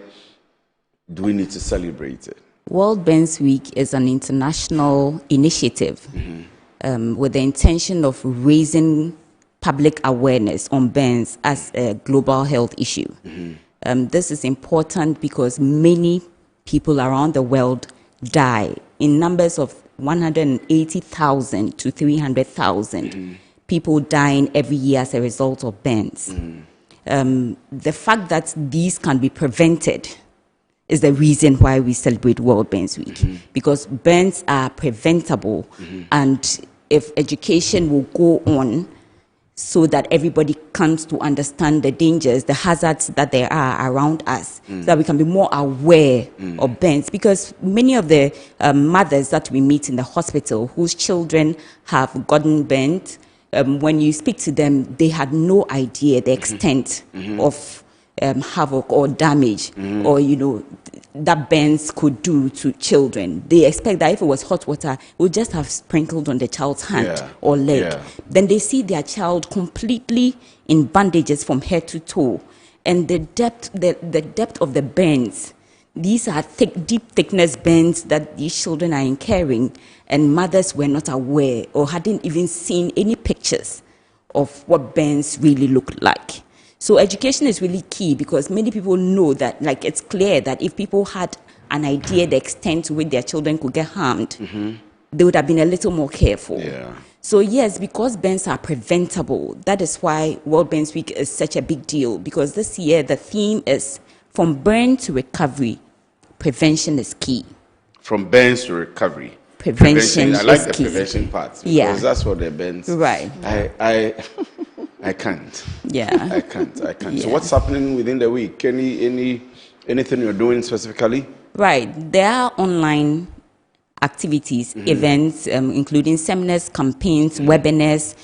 do we need to celebrate it? World Burns Week is an international initiative with the intention of raising public awareness on burns as a global health issue. This is important because many people around the world die in numbers of 180,000 to 300,000 people dying every year as a result of burns. The fact that these can be prevented is the reason why we celebrate World Burns Week, because burns are preventable, and if education will go on so that everybody comes to understand the dangers, the hazards that there are around us, so that we can be more aware of burns. Because many of the mothers that we meet in the hospital whose children have gotten burnt, when you speak to them, they had no idea the extent of havoc or damage or, that burns could do to children. They expect that if it was hot water, it would just have sprinkled on the child's hand or leg. Then they see their child completely in bandages from head to toe. And the depth of the burns, these are deep thickness burns that these children are incurring, and mothers were not aware or hadn't even seen any pictures of what burns really look like. So education is really key, because many people know that, it's clear that if people had an idea the extent to which their children could get harmed, they would have been a little more careful. So yes, because burns are preventable, that is why World Burns Week is such a big deal, because this year the theme is from burn to recovery, prevention is key. From burns to recovery. Prevention I like is the key. prevention part, because that's what the burns... Right. I can't. Yeah. I can't. Yeah. So what's happening within the week? Anything you're doing specifically? Right. There are online activities, events, including seminars, campaigns, webinars,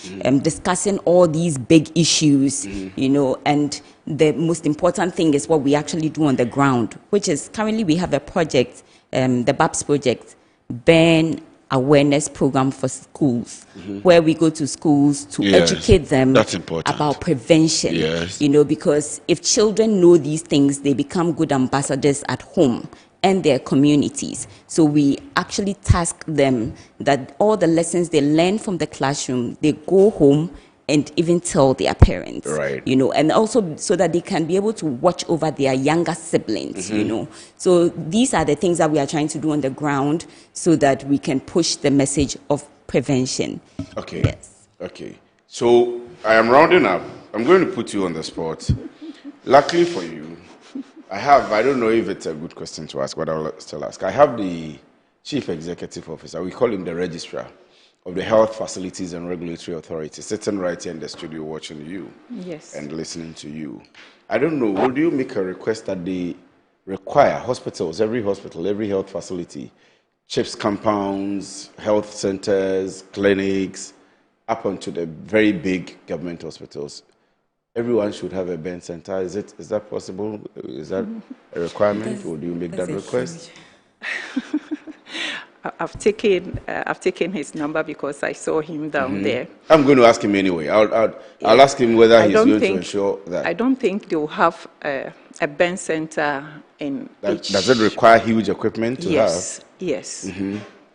discussing all these big issues, and the most important thing is what we actually do on the ground, which is currently we have a project, the BAPS project, Burn Awareness Program for schools, where we go to schools to educate them about prevention. Because if children know these things, they become good ambassadors at home and their communities. So we actually task them that all the lessons they learn from the classroom, they go home and even tell their parents, and also so that they can be able to watch over their younger siblings, So these are the things that we are trying to do on the ground so that we can push the message of prevention. Okay. Yes. Okay. So I am rounding up. I'm going to put you on the spot. Luckily for you, I don't know if it's a good question to ask, but I'll still ask. I have the Chief Executive Officer. We call him the registrar of the Health Facilities and Regulatory Authority, sitting right here in the studio watching you. Yes. And listening to you. I don't know, would you make a request that they require hospitals, every hospital, every health facility, CHIPS compounds, health centers, clinics, up onto the very big government hospitals, everyone should have a burn center? Is that possible? Is that a requirement? Would you make that request? I've taken his number because I saw him down there. I'm going to ask him anyway. I'll ask him whether he's going to ensure that. I don't think they'll have a burn center in each. Does it require huge equipment to have? Yes.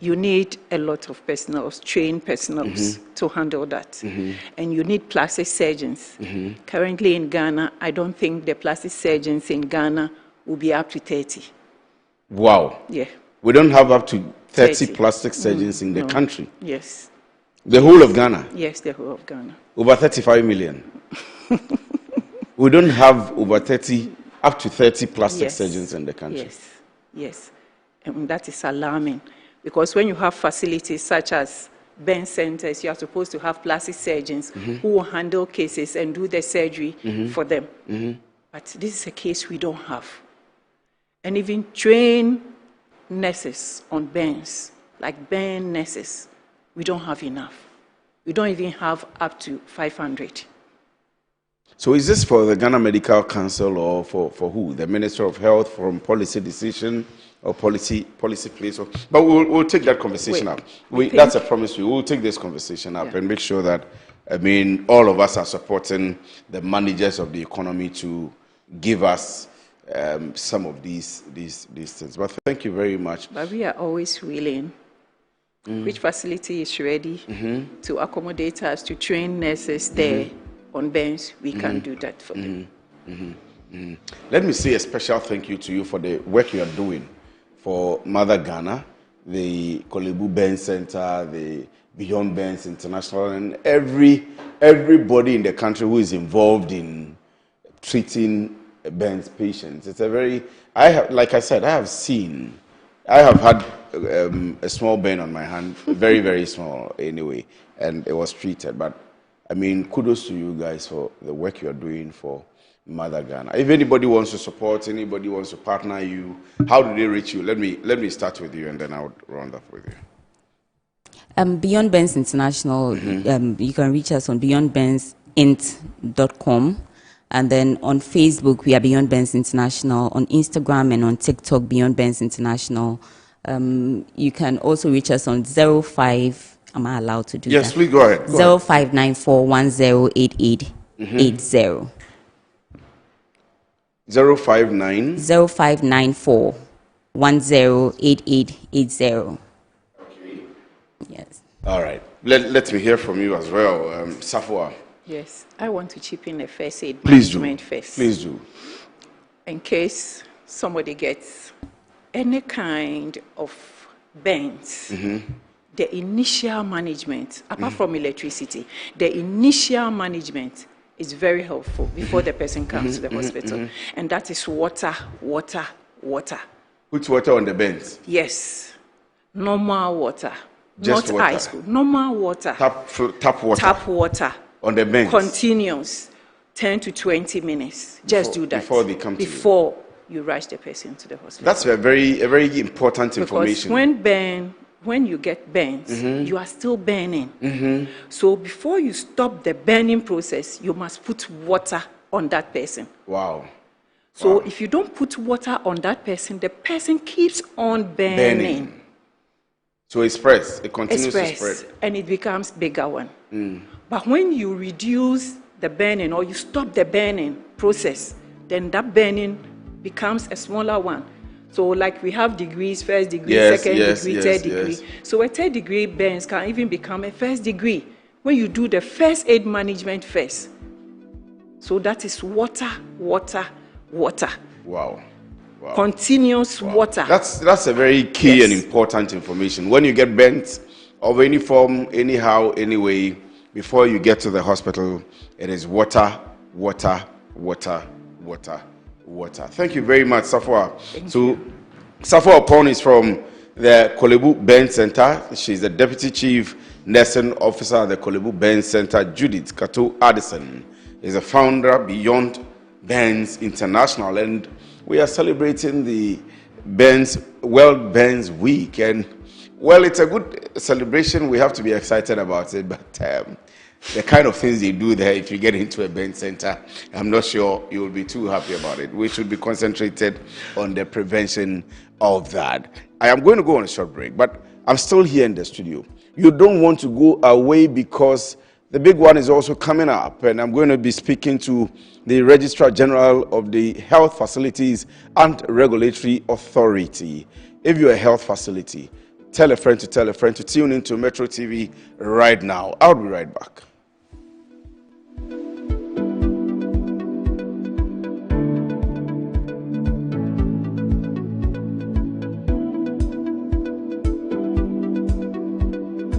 You need a lot of personnel, trained personnel to handle that. And you need plastic surgeons. Currently in Ghana, I don't think the plastic surgeons in Ghana will be up to 30. Wow. Yeah. We don't have up to 30 plastic surgeons in the country. Yes. The whole of Ghana? Yes, the whole of Ghana. Over 35 million. We don't have over 30, up to 30 plastic surgeons in the country. Yes. And that is alarming. Because when you have facilities such as burn centers, you are supposed to have plastic surgeons who will handle cases and do the surgery for them. But this is a case we don't have. And even train nurses on burns, like burn nurses, we don't have enough. We don't even have up to 500. So is this for the Ghana Medical Council or for who? The Minister of Health, from policy decision or policy place? But we'll take that conversation up. That's a promise. We'll take this conversation up and make sure that, all of us are supporting the managers of the economy to give us some of these things. But thank you very much. But we are always willing. Which facility is ready to accommodate us, to train nurses there on burns, we can do that for them. Let me say a special thank you to you for the work you are doing for Mother Ghana, the Kolebu Burn Center, the Beyond Burns International, and everybody in the country who is involved in treating burns patients. It's a very, like I said, I have had a small burn on my hand, very, very small anyway, and it was treated. But kudos to you guys for the work you are doing for Mother Ghana. If anybody wants to support, anybody wants to partner you, how do they reach you? Let me start with you, and then I'll round up with you. Beyond Burns International, you can reach us on beyondburnsint.com. And then on Facebook, we are Beyond Burns International. On Instagram and on TikTok, Beyond Burns International. You can also reach us on 05. Am I allowed to do that? Yes, please go ahead. 0594108880. 0594 108880. Okay. Yes. All right. Let me hear from you as well, Safwa. Yes, I want to chip in the first aid Please management do. first. Please do. In case somebody gets any kind of burns, the initial management, apart from electricity, the initial management is very helpful before the person comes to the hospital. And that is water. Put water on the burns? Yes. Normal water. Just not water. ice. Normal water. Tap water. Tap water. On the burns? Continuous. 10 to 20 minutes. Just do that. Before they come to you? Before you rush the person to the hospital. That's a very important information. Because when you get burns, you are still burning. So before you stop the burning process, you must put water on that person. Wow. So if you don't put water on that person, the person keeps on burning. So it spreads. It continues to spread. And it becomes bigger one. But when you reduce the burning or you stop the burning process, then that burning becomes a smaller one. So like we have degrees, first degree, second degree, third degree. So a third degree burns can even become a first degree when you do the first aid management first. So that is water. Wow. Continuous water. That's a very key and important information. When you get burnt of any form, anyhow, anyway, before you get to the hospital, it is water. Thank you very much, Safwa. Safwa Opon is from the Kolebu Burn Center. She's the Deputy Chief nursing officer at the Kolebu Burns Center, Judith Kato Addison, is a founder Beyond Burns International, and we are celebrating the World Burns Week. And well, it's a good celebration. We have to be excited about it, but the kind of things they do there, if you get into a burn center, I'm not sure you will be too happy about it. We should be concentrated on the prevention of that. I am going to go on a short break, but I'm still here in the studio. You don't want to go away because the big one is also coming up, and I'm going to be speaking to the Registrar General of the Health Facilities and Regulatory Authority. If you're a health facility, tell a friend to tune into Metro TV right now. I'll be right back.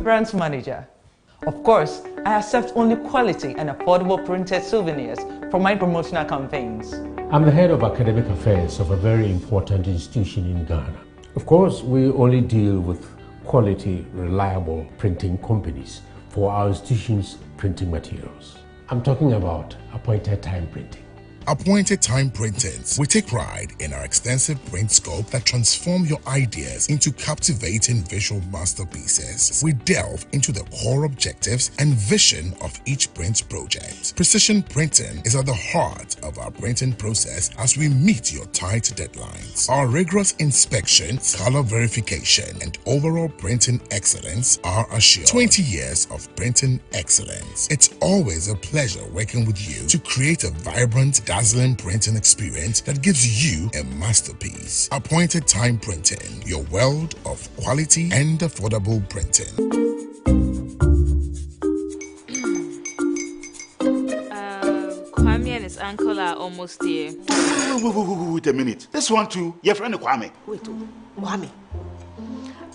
Branch manager. Of course, I accept only quality and affordable printed souvenirs for my promotional campaigns. I'm the head of academic affairs of a very important institution in Ghana. Of course, we only deal with quality, reliable printing companies for our institution's printing materials. I'm talking about appointed time printing. Appointed Time Printings. We take pride in our extensive print scope that transform your ideas into captivating visual masterpieces. We delve into the core objectives and vision of each print project. Precision printing is at the heart of our printing process as we meet your tight deadlines. Our rigorous inspection, color verification, and overall printing excellence are assured. 20 years of printing excellence. It's always a pleasure working with you to create a vibrant, dazzling printing experience that gives you a masterpiece. Appointed Time Printing, your world of quality and affordable printing. Kwame and his uncle are almost here. Wait a minute. This one too, your friend Kwame. Wait, Kwame?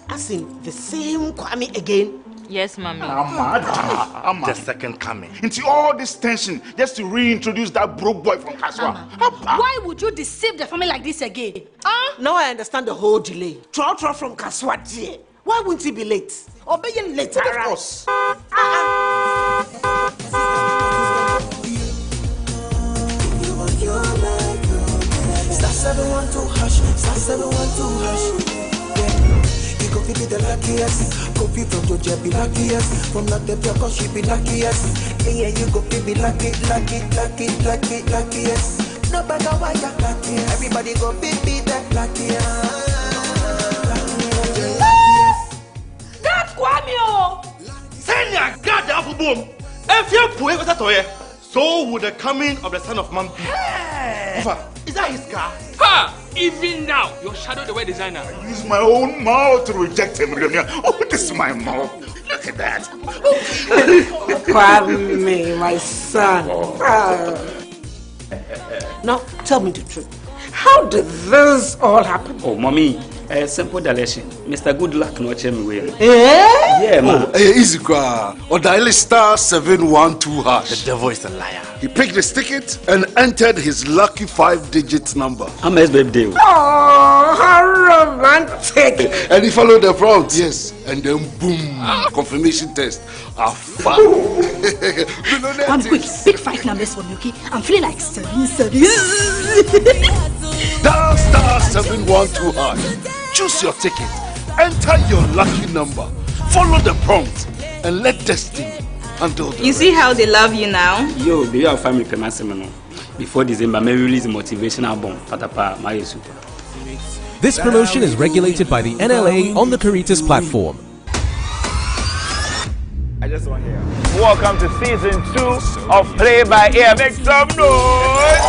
As in the same Kwame again? Yes, Mommy. The second coming. Into all this tension just to reintroduce that broke boy from Kaswa. Why would you deceive the family like this again? Now I understand the whole delay. Troll from Kaswa, dear. Why wouldn't he be late? Or be late, of course. Go be the luckiest, copy from Georgia be luckiest, from not the cause she be luckiest. Yeah, you go be luckiest. No matter why you're lucky, everybody go be that luckiest. That's Kwame! Send your God down boom! If you're poor, so would the coming of the Son of Man be. Hey. Is that his car? Ha! Even now, your shadow the way designer. I use my own mouth to reject him. Oh, this is my mouth. Look at that. Kwame, my son. Now, tell me the truth. How did this all happen? Oh, Mommy, a simple direction. Mr. Goodluck no check me well. Yeah, man. Easy qua. Or dial star 712 hash. The devil is a liar. He picked his ticket and entered his lucky 5-digit number. I'm his birthday. Oh, how romantic! And he followed the prompts. Yes, and then boom, confirmation test. One quick, pick 5 numbers for me, okay? I'm feeling like 7. Dial star 712 hash. Choose your ticket. Enter your lucky number. Follow the prompt and let destiny handle the You see how they love you now? Yo, be your family permanent. Before December, may release a motivational album. Patapa, my super. This promotion is regulated by the NLA on the Caritas platform. I just want to hear. Welcome to season 2 of Play by Ear. Make some noise!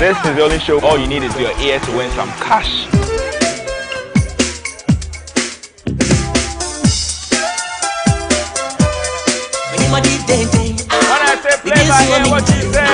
This is the only show all you need is your ear to win some cash. When I say play by ear, what you say?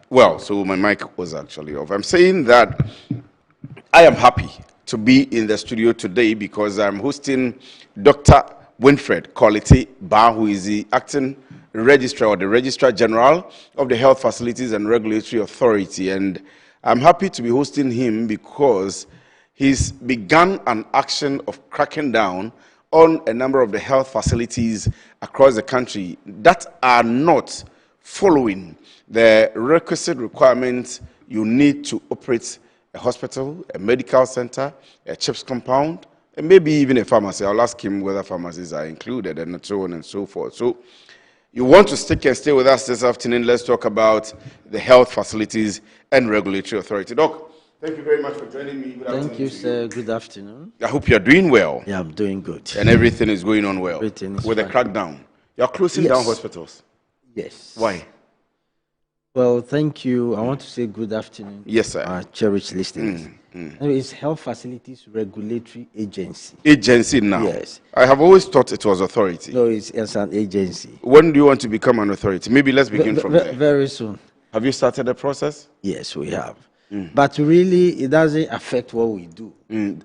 Well, so my mic was actually off. I'm saying that I am happy to be in the studio today because I'm hosting Dr. Winfred Quality Ba, who is the acting registrar or the registrar general of the Health Facilities and Regulatory Authority. And I'm happy to be hosting him because he's begun an action of cracking down on a number of the health facilities across the country that are not following the requisite requirements you need to operate a hospital, a medical center, a CHIPS compound, and maybe even a pharmacy. I'll ask him whether pharmacies are included and so on and so forth. So you want to stick and stay with us this afternoon. Let's talk about the Health Facilities and Regulatory Authority. Doc, thank you very much for joining me. Thank you, sir. Good afternoon. I hope you're doing well. Yeah, I'm doing good. And everything is going on well. Everything is with fine. the crackdown. You're closing down hospitals. Yes. Why? Well, thank you. I want to say good afternoon. Yes, sir. Our cherished listeners. It's Health Facilities Regulatory Agency. Agency now? Yes. I have always thought it was authority. No, it's an agency. When do you want to become an authority? Maybe let's begin from there. Very soon. Have you started the process? Yes, we have. But really, it doesn't affect what we do.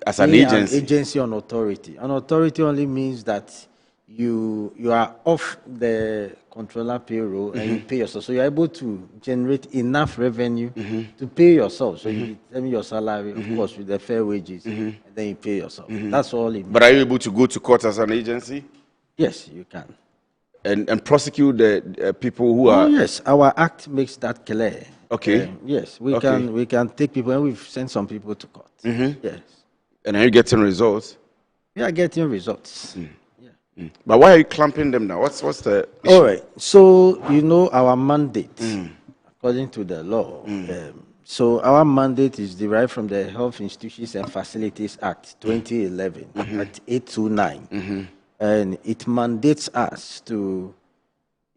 As an Being agency? An agency on authority. An authority only means that you are off the controller payroll and you pay yourself. So you're able to generate enough revenue to pay yourself. So you determine your salary, of course, with the fair wages, and then you pay yourself. That's all it means. But are you able to go to court as an agency? Yes, you can. And prosecute the people who are... Oh, yes. Our act makes that clear. Okay. Yes, we can take people, and we've sent some people to court. Yes. And are you getting results? We are getting results. But why are you clamping them now? What's the issue? All right. So, you know, our mandate, according to the law, so our mandate is derived from the Health Institutions and Facilities Act 2011, Act 829. And it mandates us to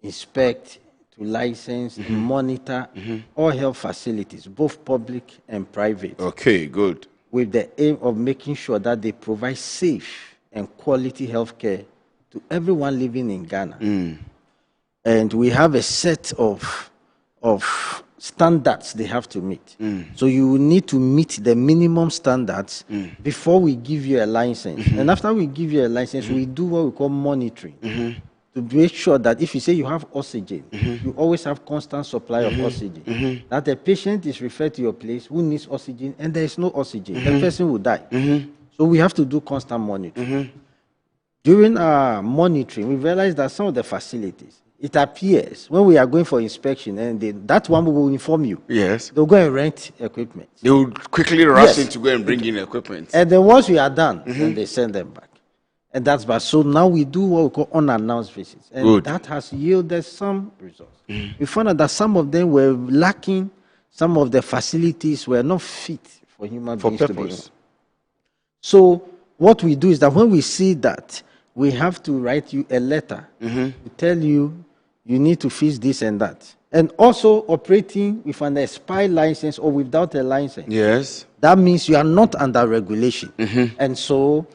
inspect, to license, to monitor all health facilities, both public and private. Okay, good. With the aim of making sure that they provide safe and quality health care to everyone living in Ghana. And we have a set of standards they have to meet. So you need to meet the minimum standards before we give you a license. And after we give you a license, we do what we call monitoring to make sure that if you say you have oxygen, you always have constant supply of oxygen. That the patient is referred to your place who needs oxygen and there is no oxygen, the person will die. So we have to do constant monitoring. During our monitoring, we realized that some of the facilities, it appears when we are going for inspection, and that one will inform you. Yes. They'll go and rent equipment. They will quickly rush in to go and bring in equipment. And then once we are done, then they send them back. And that's bad. So now we do what we call unannounced visits. And that has yielded some results. We found out that some of them were lacking, some of the facilities were not fit for human beings to be in. So what we do is that when we see that, we have to write you a letter to tell you you need to fix this and that. And also operating with an expired license or without a license. Yes. That means you are not under regulation. And so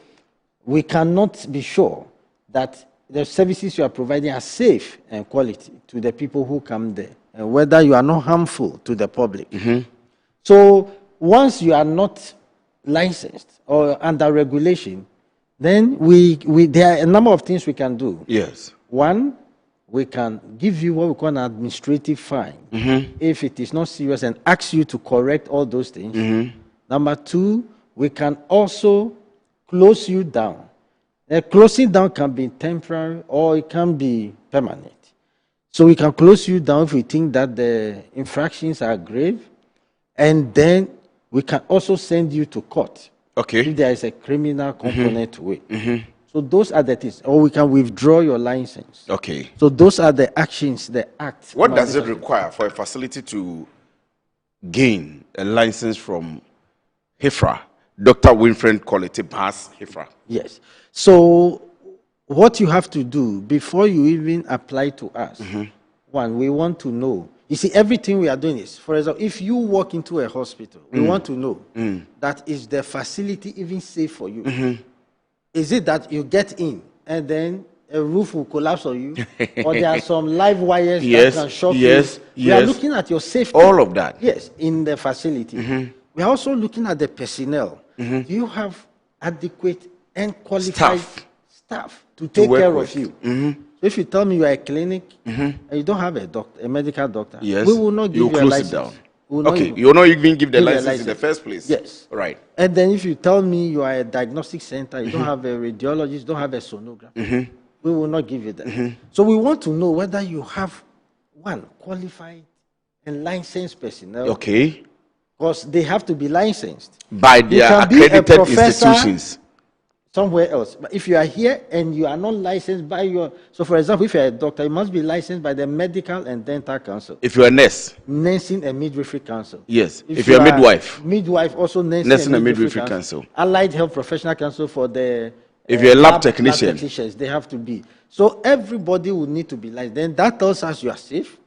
we cannot be sure that the services you are providing are safe and quality to the people who come there, and whether you are not harmful to the public. So once you are not licensed or under regulation, then there are a number of things we can do. Yes. One, we can give you what we call an administrative fine if it is not serious and ask you to correct all those things. Number two, we can also close you down. Closing down can be temporary or it can be permanent. So we can close you down if we think that the infractions are grave, and then we can also send you to court. Okay. If there is a criminal component to it. So those are the things. Or we can withdraw your license. Okay. So those are the actions, the acts. What does it require for a facility to gain a license from HIFRA? Dr. Winfred Quality Ba's HIFRA. Yes. So what you have to do before you even apply to us, one, we want to know. You see, everything we are doing is, for example, if you walk into a hospital, we want to know that is the facility even safe for you? Is it that you get in and then a roof will collapse on you, or there are some live wires Yes, that can shock yes, you. We are yes. looking at your safety. All of that. Yes, in the facility. We are also looking at the personnel. Do you have adequate and qualified staff to take work care with. of you? So if you tell me you are a clinic and you don't have a doctor, a medical doctor, Yes. we will not give You you a close license. it down. We will not Okay, even you will not even give the give you a license in the first place. Yes. Right. And then if you tell me you are a diagnostic center, you don't have a radiologist, don't have a sonographer, we will not give you that. So we want to know whether you have one qualified and licensed personnel. Okay. Because they have to be licensed. By You their can be a accredited professor institutions. somewhere else. But if you are here and you are not licensed by your, so for example, if you are a doctor, you must be licensed by the Medical and Dental Council. If you're a nurse. Nursing and Midwifery Council. Yes. If you're a you are midwife. Midwife, also Nursing and Midwifery Council. Allied Health Professional Council for the If you're a lab technician. technicians, they have to be. So everybody will need to be licensed. Then that tells us you are safe.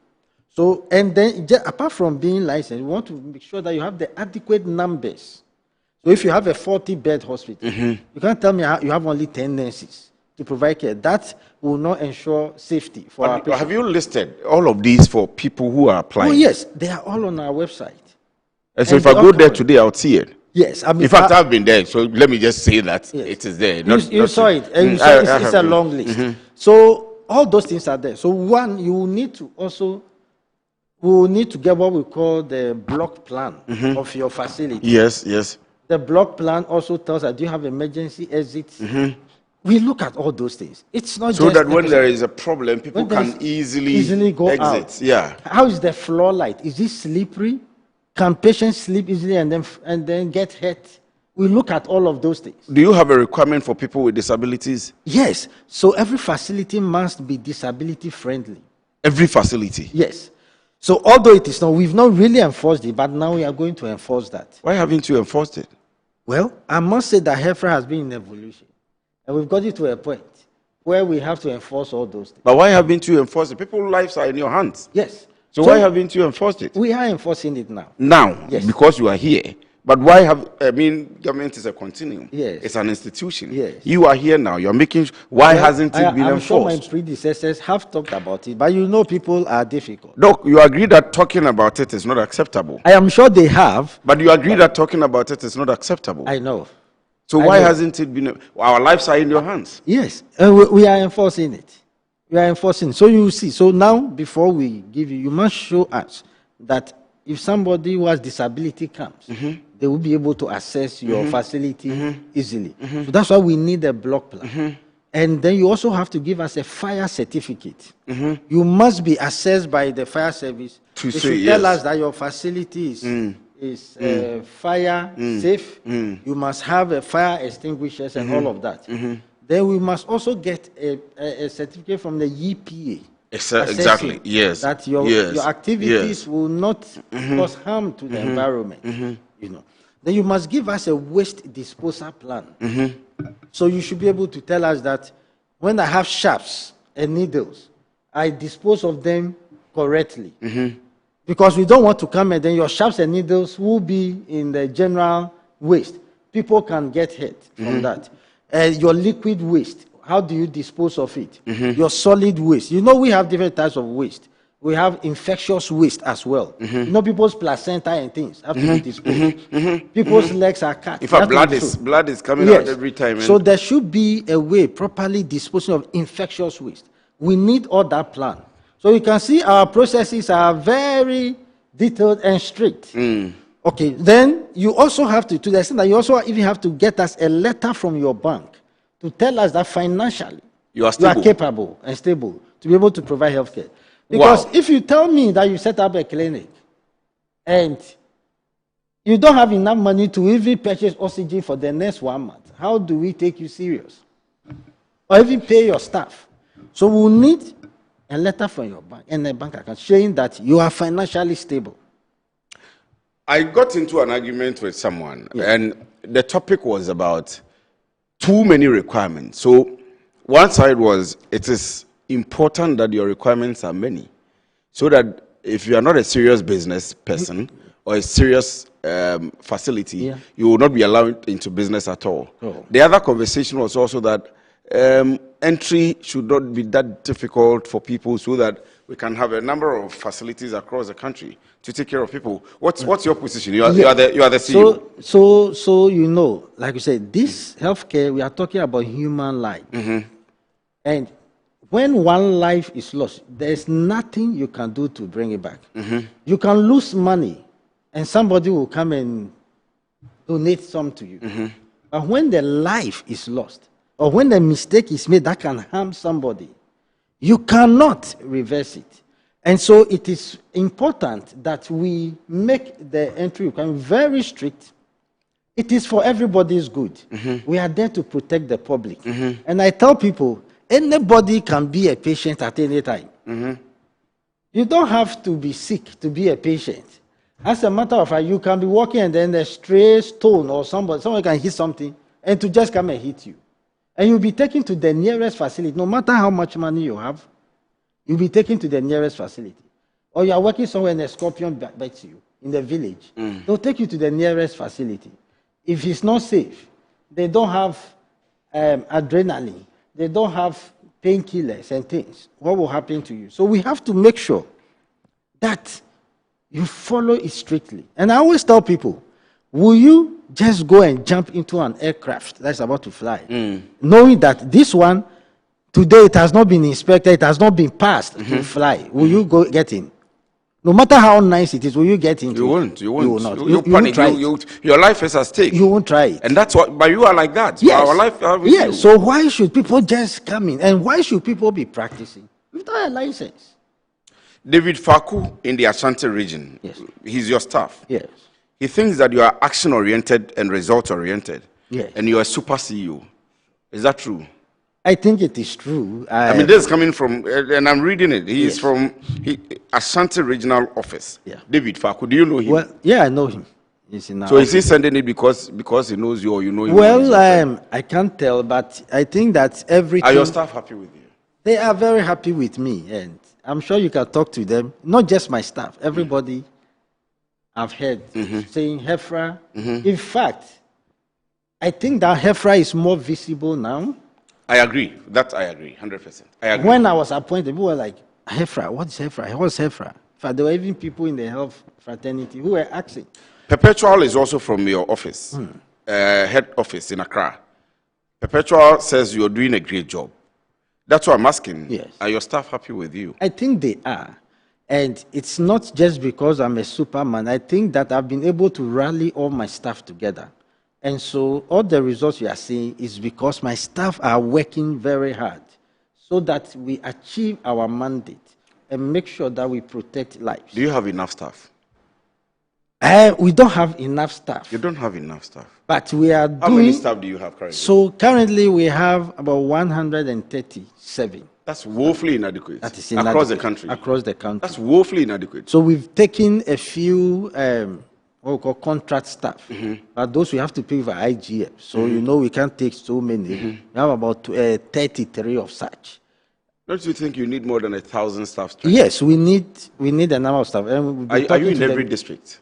So, and then apart from being licensed, we want to make sure that you have the adequate numbers. So if you have a 40-bed hospital, you can't tell me you have only 10 nurses to provide care. That will not ensure safety for our patients. Have you listed all of these for people who are applying? Oh, yes. They are all on our website. And so And if I they go all there covered. today, I'll see it. Yes. I mean, in fact, I've been there, so let me just say that it is there. You saw it. And you saw it's a long list. So all those things are there. So one, you will need to also, we will need to get what we call the block plan of your facility. Yes, yes. The block plan also tells us, do you have emergency exits? We look at all those things. It's not So just that when there is a problem, people when there can is- easily go exit. out. Yeah. How is the floor light? Is it slippery? Can patients sleep easily and then get hurt? We look at all of those things. Do you have a requirement for people with disabilities? Yes. So every facility must be disability friendly. Every facility? Yes. So although it is not, we've not really enforced it, but now we are going to enforce that. Why haven't you enforced it? Well, I must say that HEFRA has been in evolution. And we've got it to a point where we have to enforce all those things. But why haven't you enforced it? People's lives are in your hands. Yes. So why haven't you enforced it? We are enforcing it now. Now, Yes. because you are here. But why have, government is a continuum. Yes. It's an institution. Yes. You are here now. You're making, why Well, hasn't it been I'm enforced? sure my predecessors have talked about it, but you know people are difficult. Doc, you agree that talking about it is not acceptable. I am sure they have. But you agree that talking about it is not acceptable. I know. So I why know. hasn't it been? Our lives are in your hands. Yes, we are enforcing it. We are enforcing. So you see, so now before we give you, you must show us that if somebody who has disability comes, they will be able to access your facility easily. So that's why we need a block plan. And then you also have to give us a fire certificate. You must be assessed by the fire service To They say should tell yes. us that your facility is fire safe. You must have a fire extinguishers and all of that. Then we must also get a certificate from the EPA. Exactly. Yes. That your activities will not cause harm to the environment. You know. Then you must give us a waste disposal plan. So you should be able to tell us that when I have shafts and needles, I dispose of them correctly. Because we don't want to come and then your shafts and needles will be in the general waste. People can get hurt from that. Your liquid waste, how do you dispose of it? Your solid waste. You know we have different types of waste. We have infectious waste as well. You know people's placenta and things have to be disposed. People's legs are cut. In fact, blood is coming out every time. So there should be a way properly disposing of infectious waste. We need all that plan. So you can see our processes are very detailed and strict. Okay, then you also have to the extent that you also even have to get us a letter from your bank to tell us that financially you are capable and stable to be able to provide healthcare. Because if you tell me that you set up a clinic and you don't have enough money to even purchase oxygen for the next 1 month, how do we take you serious? Or even pay your staff? So we'll need a letter from your bank and a bank account showing that you are financially stable. I got into an argument with someone, and the topic was about too many requirements. So one side was, it is important that your requirements are many, so that if you are not a serious business person or a serious facility, you will not be allowed into business at all. The other conversation was also that entry should not be that difficult for people so that we can have a number of facilities across the country to take care of people. What's your position? You are the CEO. So you know, like you said, this healthcare, we are talking about human life. And when one life is lost, there's nothing you can do to bring it back. You can lose money and somebody will come and donate some to you. But when the life is lost, or when the mistake is made that can harm somebody, you cannot reverse it. And so it is important that we make the entry requirement very strict. It is for everybody's good. We are there to protect the public. And I tell people, anybody can be a patient at any time. You don't have to be sick to be a patient. As a matter of fact, you can be walking and then a stray stone or someone can hit something and to just come and hit you. And you'll be taken to the nearest facility. No matter how much money you have, you'll be taken to the nearest facility. Or you are working somewhere and a scorpion bites you in the village. They'll take you to the nearest facility. If it's not safe, they don't have adrenaline, they don't have painkillers and things. What will happen to you? So we have to make sure that you follow it strictly. And I always tell people, will you just go and jump into an aircraft that's about to fly, knowing that this one, today it has not been inspected, it has not been passed to fly? Will you go get in? No matter how nice it is, will you get into it? You won't. You will not. You panic. Your life is at stake. You won't try it. And that's what, but you are like that. Yes. Our life yes. So why should people just come in? And why should people be practicing without a license? David Faku in the Ashanti region, he's your staff. Yes. He thinks that you are action-oriented and result-oriented. Yes. And you are a super CEO. Is that true? I think it is true. I mean, this is coming from, and I'm reading it. He is from Ashanti Regional Office. Yeah. David Faku, do you know him? Well, yeah, I know him. He's in so is he sending it because he knows you or you know him? Well, I can't tell, but I think that everything... Are your staff happy with you? They are very happy with me, and I'm sure you can talk to them. Not just my staff, everybody I've heard saying HEFRA. In fact, I think that HEFRA is more visible now. I agree. That I agree, 100%. I agree. When I was appointed, people were like, HEFRA, what's HEFRA? What's HEFRA? In fact, there were even people in the health fraternity who were asking. Perpetual is also from your office, head office in Accra. Perpetual says you're doing a great job. That's what I'm asking. Yes. Are your staff happy with you? I think they are. And it's not just because I'm a superman. I think that I've been able to rally all my staff together. And so all the results you are seeing is because my staff are working very hard so that we achieve our mandate and make sure that we protect lives. Do you have enough staff? We don't have enough staff. You don't have enough staff. But we are How many staff do you have currently? So currently we have about 137. That's woefully inadequate. That is inadequate. Across the country. Across the country. That's woefully inadequate. So we've taken a few what we call contract staff. But those we have to pay for IGF. So you know we can't take so many. We have about 33 of such. Don't you think you need more than 1,000 staff? Yes, we need a number of staff. And are you in every district?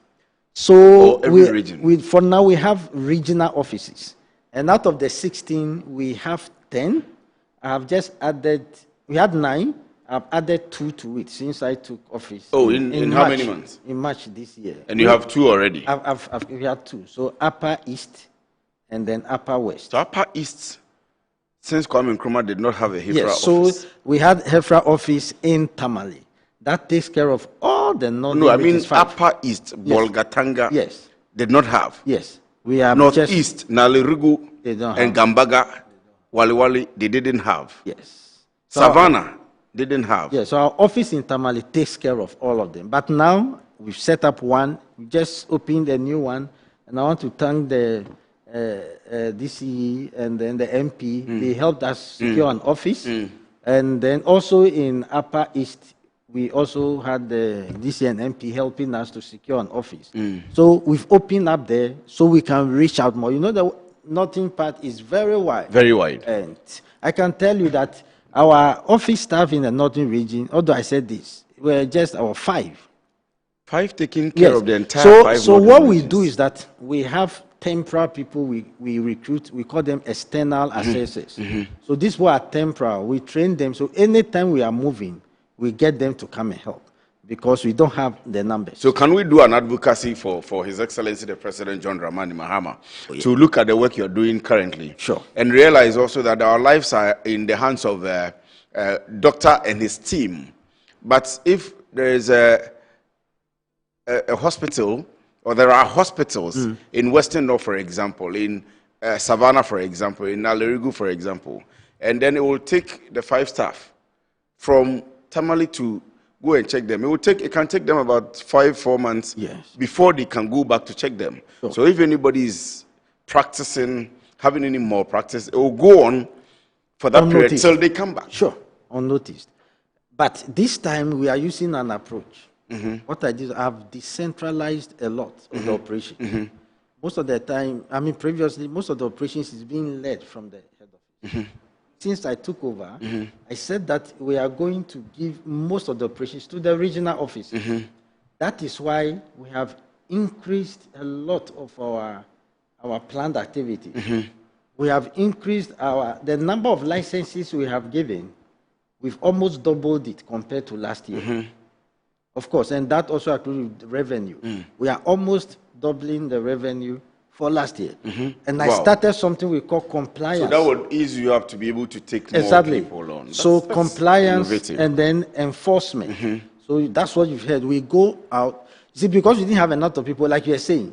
So every region? For now we have regional offices. And out of the 16, we have 10. I have just added, we had 9. I've added 2 to it since I took office. Oh, in how many months? In March this year. And you have 2 already? We had 2. So Upper East and then Upper West. So Upper East, since Kwame Nkrumah did not have a HEFRA office. So we had HEFRA office in Tamale. That takes care of all the northern. No, I mean Upper East, Bolgatanga. Yes. Did not have. Yes. We have Northeast, Nalirugu and Gambaga, Waliwali, they didn't have. Yes. So Savannah didn't have. Yes, so our office in Tamale takes care of all of them. But now we've set up one, we just opened a new one, and I want to thank the DCE and then the MP. They helped us secure an office. And then also in Upper East, we also had the DC and MP helping us to secure an office. So we've opened up there so we can reach out more. You know, the northern part is very wide. Very wide. And I can tell you that our office staff in the northern region, although I said this, we're just our 5. 5 taking care of the entire 5 So what we do is that we have temporary people we recruit. We call them external assessors. So these who are temporary, we train them. So anytime we are moving, we get them to come and help because we don't have the numbers. So can we do an advocacy for His Excellency the President John Dramani Mahama to look at the work you're doing currently? Sure. And realize also that our lives are in the hands of doctor and his team. But if there is a hospital, or there are hospitals in Western North, for example, in Savannah, for example, in Alerigu, for example, and then it will take the 5 staff from Tamale to go and check them. It can take them about 5-4 months before they can go back to check them. Sure. So if anybody is practicing, having any more practice, it will go on for that period till they come back. Sure, unnoticed. But this time we are using an approach. What I did, I've decentralized a lot of the operation. Most of the time, I mean, previously, most of the operations is being led from the head office. Since I took over, I said that we are going to give most of the operations to the regional office. That is why we have increased a lot of our planned activity. We have increased the number of licenses we have given. We've almost doubled it compared to last year. Of course, and that also includes revenue. We are almost doubling the revenue for last year. And I started something we call compliance. So that would ease you up to be able to take more people on. So compliance innovative. And then enforcement. So that's what you've heard. We go out. See, because we didn't have enough of people, like you're saying.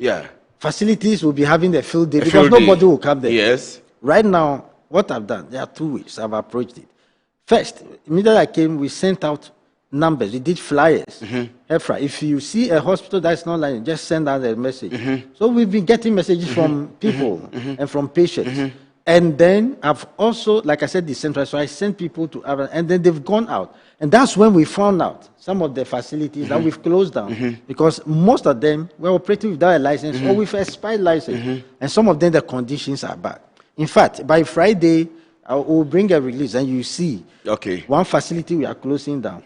Facilities will be having a field day because nobody will come there. Yes. Right now, what I've done, there are 2 ways I've approached it. First, immediately I came, we sent out numbers. We did flyers. EFRA, if you see a hospital that's not lying, just send out a message. So we've been getting messages from people and from patients. And then I've also, like I said, decentralized. So I sent people to Avon, and then they've gone out. And that's when we found out some of the facilities that we've closed down because most of them were operating without a license or with a expired license. And some of them, the conditions are bad. In fact, by Friday, I will bring a release and you see one facility we are closing down.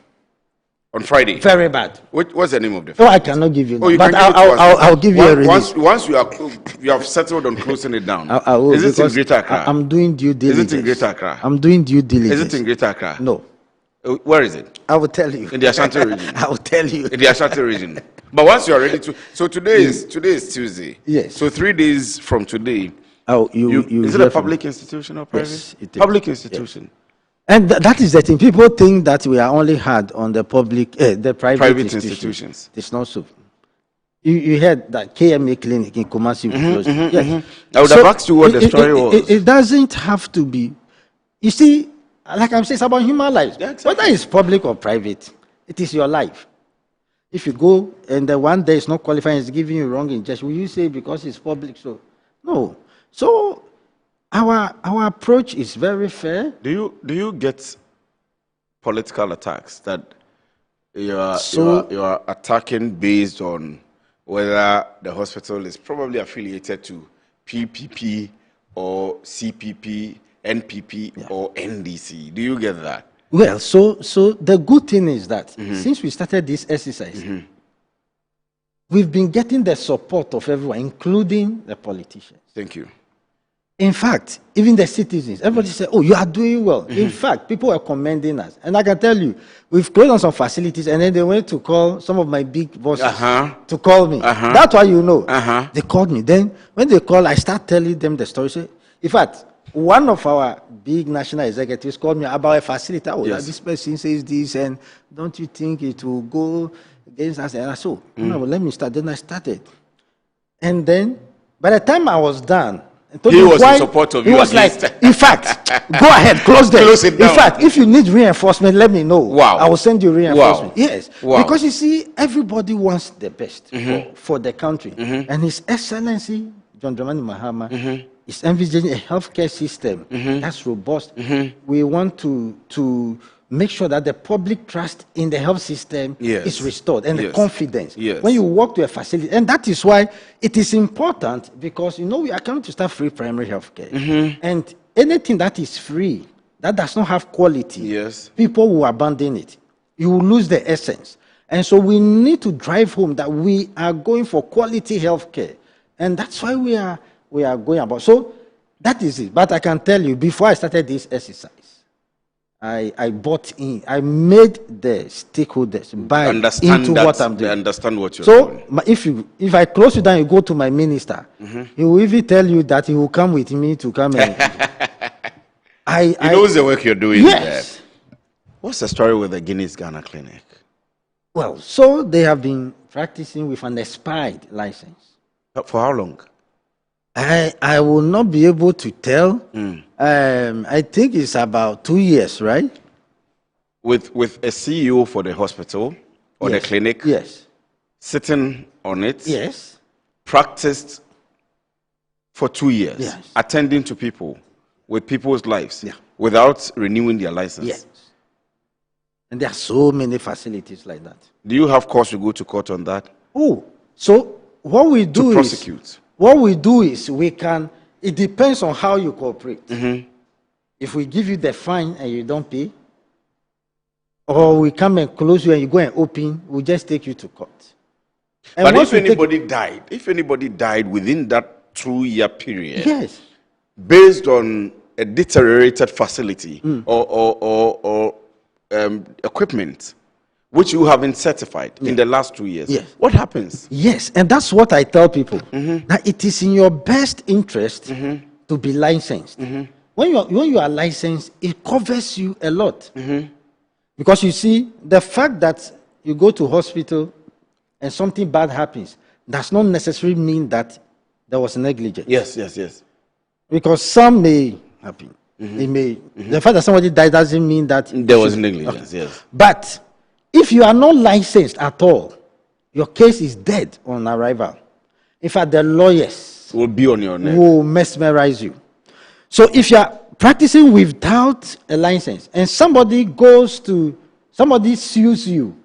On Friday? Very bad. What's the name of the facility? Oh, I cannot give you. You but I'll give you a release. Once you have settled on closing it down, I will, is it in Greater Accra? I'm doing due diligence. Is it in Greater Accra? I'm doing due diligence. Is it in Greater Accra? No. Where is it? I will tell you. In the Ashanti region? I will tell you. In the Ashanti region. But once you are ready to... So today is Tuesday. Yes. So 3 days from today... is it a public institution or private? Yes, it is. Public institution. Yes. And that is the thing. People think that we are only hard on the public, the private institutions. It's not so. You heard that KMA clinic in Kumasi was closed. Yes. I would have asked you what the story was. It doesn't have to be. You see, like I'm saying, it's about human lives. Yeah, exactly. Whether it's public or private, it is your life. If you go and the one day is not qualifying, it's giving you wrong injection, will you say because it's public? So no. So our approach is very fair. Do you get political attacks that you are attacking based on whether the hospital is probably affiliated to PPP or CPP, NPP or NDC? Do you get that? Well, so the good thing is that since we started this exercise, we've been getting the support of everyone, including the politicians. Thank you. In fact, even the citizens, everybody said, oh, you are doing well. In fact, people are commending us. And I can tell you, we've closed on some facilities, and then they went to call some of my big bosses to call me. That's why you know. They called me. Then when they call, I start telling them the story. So, in fact, one of our big national executives called me about a facility. Oh, this person says this, and don't you think it will go against us? And I said, no, well, let me start. Then I started. And then, by the time I was done, he was in support of you. He was like, in fact, go ahead, close them. Close it down. In fact, if you need reinforcement, let me know. Wow. I will send you reinforcement. Wow. Yes. Wow. Because you see, everybody wants the best for the country. And His Excellency, John Dramani Mahama, is envisaging a healthcare system that's robust. We want to make sure that the public trust in the health system is restored and the confidence. When you walk to a facility, and that is why it is important because, we are coming to start free primary health care. And anything that is free, that does not have quality, people will abandon it. You will lose the essence. And so we need to drive home that we are going for quality health care. And that's why we are we are going about. So that is it. But I can tell you, before I started this exercise, I bought in. I made the stakeholders buy into what I'm doing. They understand what you're doing. So if I close you down, you go to my minister. He will even tell you that he will come with me to come and. He knows the work you're doing. Yes. There. What's the story with the Guinness Ghana Clinic? Well, so they have been practicing with an expired license. For how long? I will not be able to tell. I think it's about 2 years, right? With a CEO for the hospital or the clinic? Yes. Sitting on it? Yes. Practiced for 2 years? Yes. Attending to people with people's lives? Without renewing their license? Yes. And there are so many facilities like that. Do you have cause to go to court on that? Oh, so what we do to prosecute. We can, it depends on how you cooperate. If we give you the fine and you don't pay, or we come and close you and you go and open, we'll just take you to court. And but if anybody died within that 2-year period, yes, based on a deteriorated facility or equipment, which you haven't certified in the last 2 years. Yes. What happens? Yes, and that's what I tell people. That it is in your best interest to be licensed. When you are licensed, it covers you a lot. Because you see, the fact that you go to hospital and something bad happens does not necessarily mean that there was negligence. Yes. Because some may happen. It may, the fact that somebody died doesn't mean that there was negligence. Yes. But if you are not licensed at all, your case is dead on arrival. In fact, the lawyers will be on your neck, will mesmerize you. So if you are practicing without a license and somebody sues you,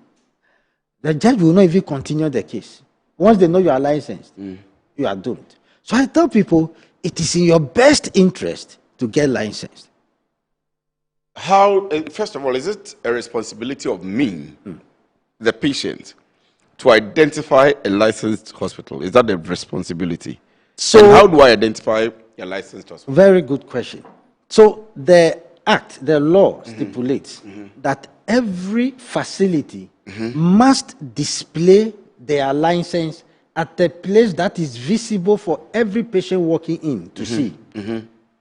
the judge will not even continue the case. Once they know you are licensed, you are doomed. So I tell people, it is in your best interest to get licensed. How, first of all, is it a responsibility of me, the patient, to identify a licensed hospital? Is that a responsibility? So, and how do I identify a licensed hospital? Very good question. So the act, the law stipulates that every facility must display their license at a place that is visible for every patient walking in to see.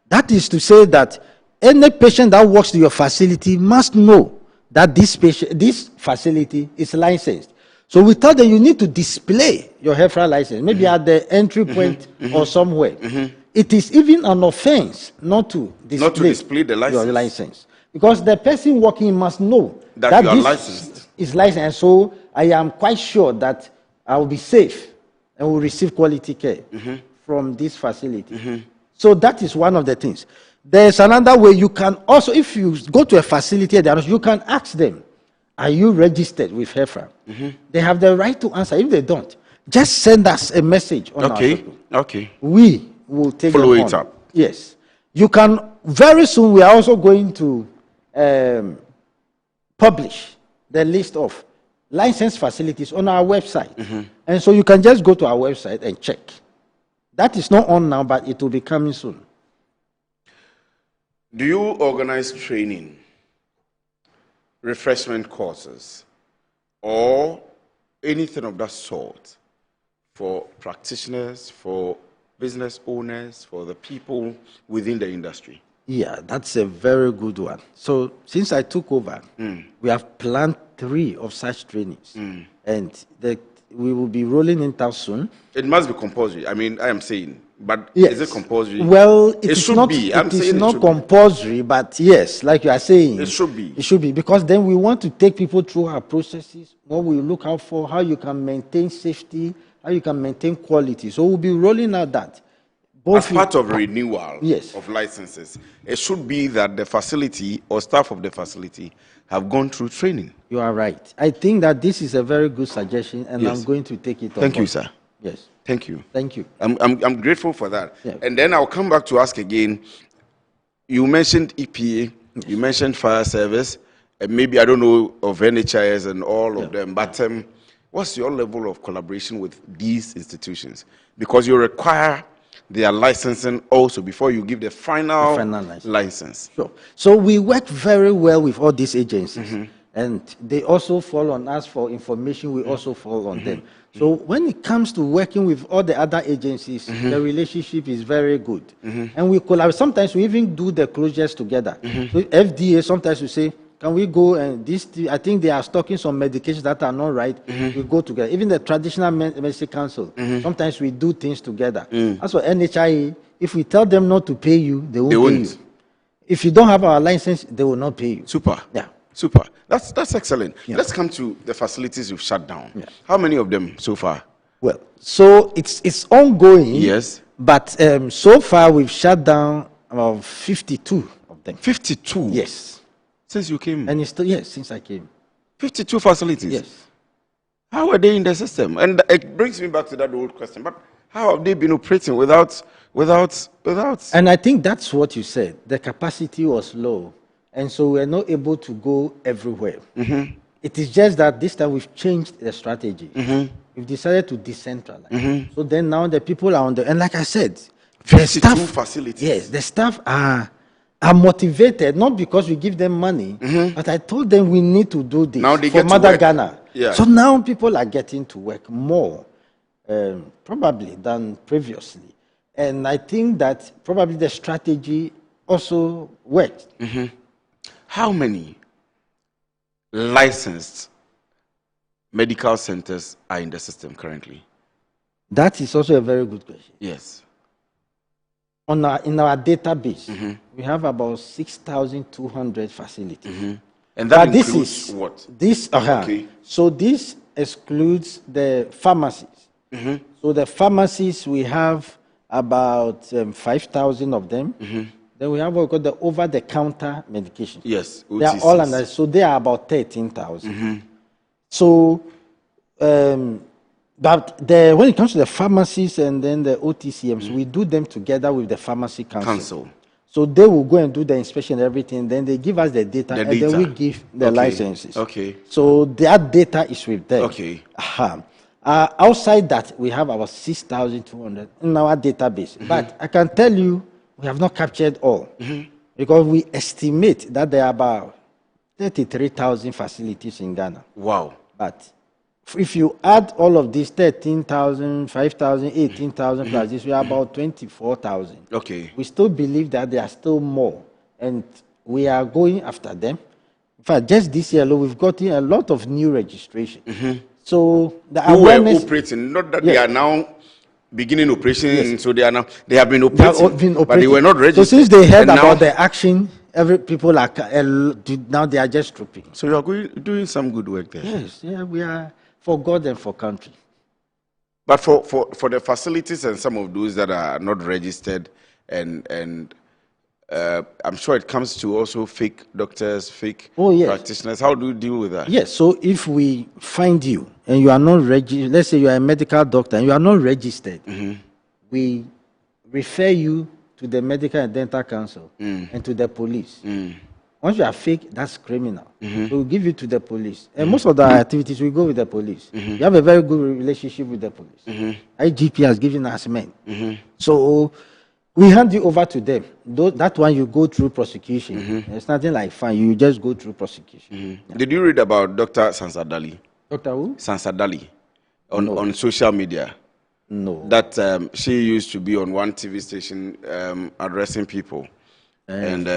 That is to say that any patient that walks to your facility must know that this facility is licensed. So we tell them you need to display your HEFRA license, maybe at the entry point or somewhere. It is even an offense not to display the license. Your license. Because the person walking must know that you are licensed. Is licensed. And so I am quite sure that I will be safe and will receive quality care from this facility. So that is one of the things. There's another way you can also, if you go to a facility, you can ask them, are you registered with HEFRA? They have the right to answer. If they don't, just send us a message on our people. We will take follow it up. Yes. You can, very soon we are also going to publish the list of licensed facilities on our website. And so you can just go to our website and check. That is not on now, but it will be coming soon. Do you organize training, refreshment courses, or anything of that sort for practitioners, for business owners, for the people within the industry? Yeah, that's a very good one. So since I took over, we have planned 3 of such trainings. And we will be rolling it out soon. It must be compulsory. I mean, I am saying, but is it compulsory? Well, it should be. It is not compulsory, but yes, like you are saying, it should be. It should be, because then we want to take people through our processes, what we look out for, how you can maintain safety, how you can maintain quality. So we'll be rolling out that. As part of renewal of licenses, it should be that the facility or staff of the facility have gone through training. You are right. I think that this is a very good suggestion, and I'm going to take it on. Thank you, sir. Yes. Thank you. Thank you. I'm grateful for that. Yeah. And then I'll come back to ask again. You mentioned EPA, you mentioned fire service, and maybe I don't know of NHIS and all of them, but what's your level of collaboration with these institutions? Because you require their licensing also before you give the final license. Sure. So we work very well with all these agencies, and they also fall on us for information. We also fall on them. So when it comes to working with all the other agencies, the relationship is very good. And we collaborate. Sometimes we even do the closures together. So FDA, sometimes we say, can we go and this, I think they are stocking some medications that are not right. We go together. Even the Traditional Medicine Council, sometimes we do things together. As for NHIE, if we tell them not to pay you, they won't pay you. If you don't have our license, they will not pay you. Super. Yeah. Super. That's excellent. Yeah. Let's come to the facilities you've shut down. Yeah. How many of them so far? Well, so it's ongoing. Yes. But so far we've shut down about 52 of them. 52? Yes. Since you came? And it's still, yes, since I came. 52 facilities? Yes. How are they in the system? And it brings me back to that old question. But how have they been operating without? And I think that's what you said. The capacity was low. And so we're not able to go everywhere. It is just that this time we've changed the strategy. We've decided to decentralize. So then now the people are on the, and like I said, the staff, facilities. Yes, the staff are motivated, not because we give them money, but I told them we need to do this now they for get Mother to Ghana. Yeah. So now people are getting to work more, probably than previously. And I think that probably the strategy also worked. How many licensed medical centers are in the system currently? That is also a very good question. Yes. In our database, we have about 6,200 facilities. And that includes what? Okay. So this excludes the pharmacies. So the pharmacies, we have about 5,000 of them. Then we have what we call the over-the-counter medication. Yes. They are all under, so they are about 13,000. So, but when it comes to the pharmacies and then the OTCMs, we do them together with the Pharmacy Council. So they will go and do the inspection and everything. Then they give us the data, and then we give the licenses. Okay. So that data is with them. Okay. Outside that, we have about 6,200 in our database. But I can tell you, we have not captured all. Because we estimate that there are about 33,000 facilities in Ghana. Wow. But if you add all of these 13,000, 5,000, 18,000 plus this, we are about 24,000. Okay. We still believe that there are still more, and we are going after them. In fact, just this year alone, we've gotten a lot of new registration. So the awareness, were operating, not that they are now beginning operation, so they have been operating, but they were not registered. So since they heard about the action, people are now they are just trooping. So you are doing some good work there. Yes, yeah, we are for God and for country. But for the facilities and some of those that are not registered, and I'm sure it comes to also fake doctors, fake practitioners. How do you deal with that? Yes, so if we find you and you are not registered, let's say you are a medical doctor and you are not registered, we refer you to the Medical and Dental Council and to the police. Once you are fake, that's criminal. So we'll give you to the police. And most of the activities, we go with the police. We have a very good relationship with the police. IGP has given us men. So we hand you over to them. That one you go through prosecution. It's nothing like fine. You just go through prosecution. Yeah. Did you read about Dr. Sansadali? Dr. who? Sansadali on social media. No. That she used to be on one TV station addressing people. And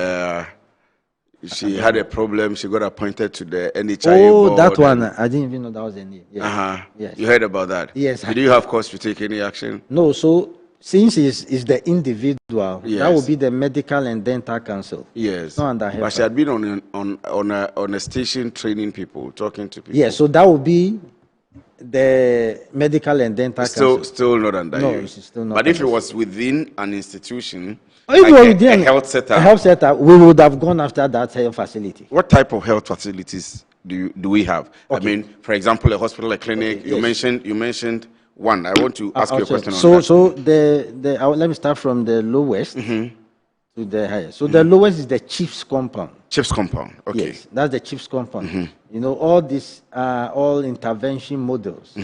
she had a problem. She got appointed to the NHIE board. That one. I didn't even know that was the name. Yes. Yes. You heard about that? Yes. Did you have cause to take any action? No. So since it's the individual, that would be the Medical and Dental Council. Yes. Not under but she had been on a station training people, talking to people. Yes. So that would be the Medical and Dental Council. Still not under you. It's still not. But if it was within an institution, like a health setup. A health setup, we would have gone after that health facility. What type of health facilities do we have? I mean, for example, a hospital, a clinic. You mentioned one. I want to ask you a question on that. So let me start from the lowest to the highest. So the lowest is the Chief's Compound. Chief's Compound. Okay. Yes, that's the Chief's Compound. You know, all these are all intervention models.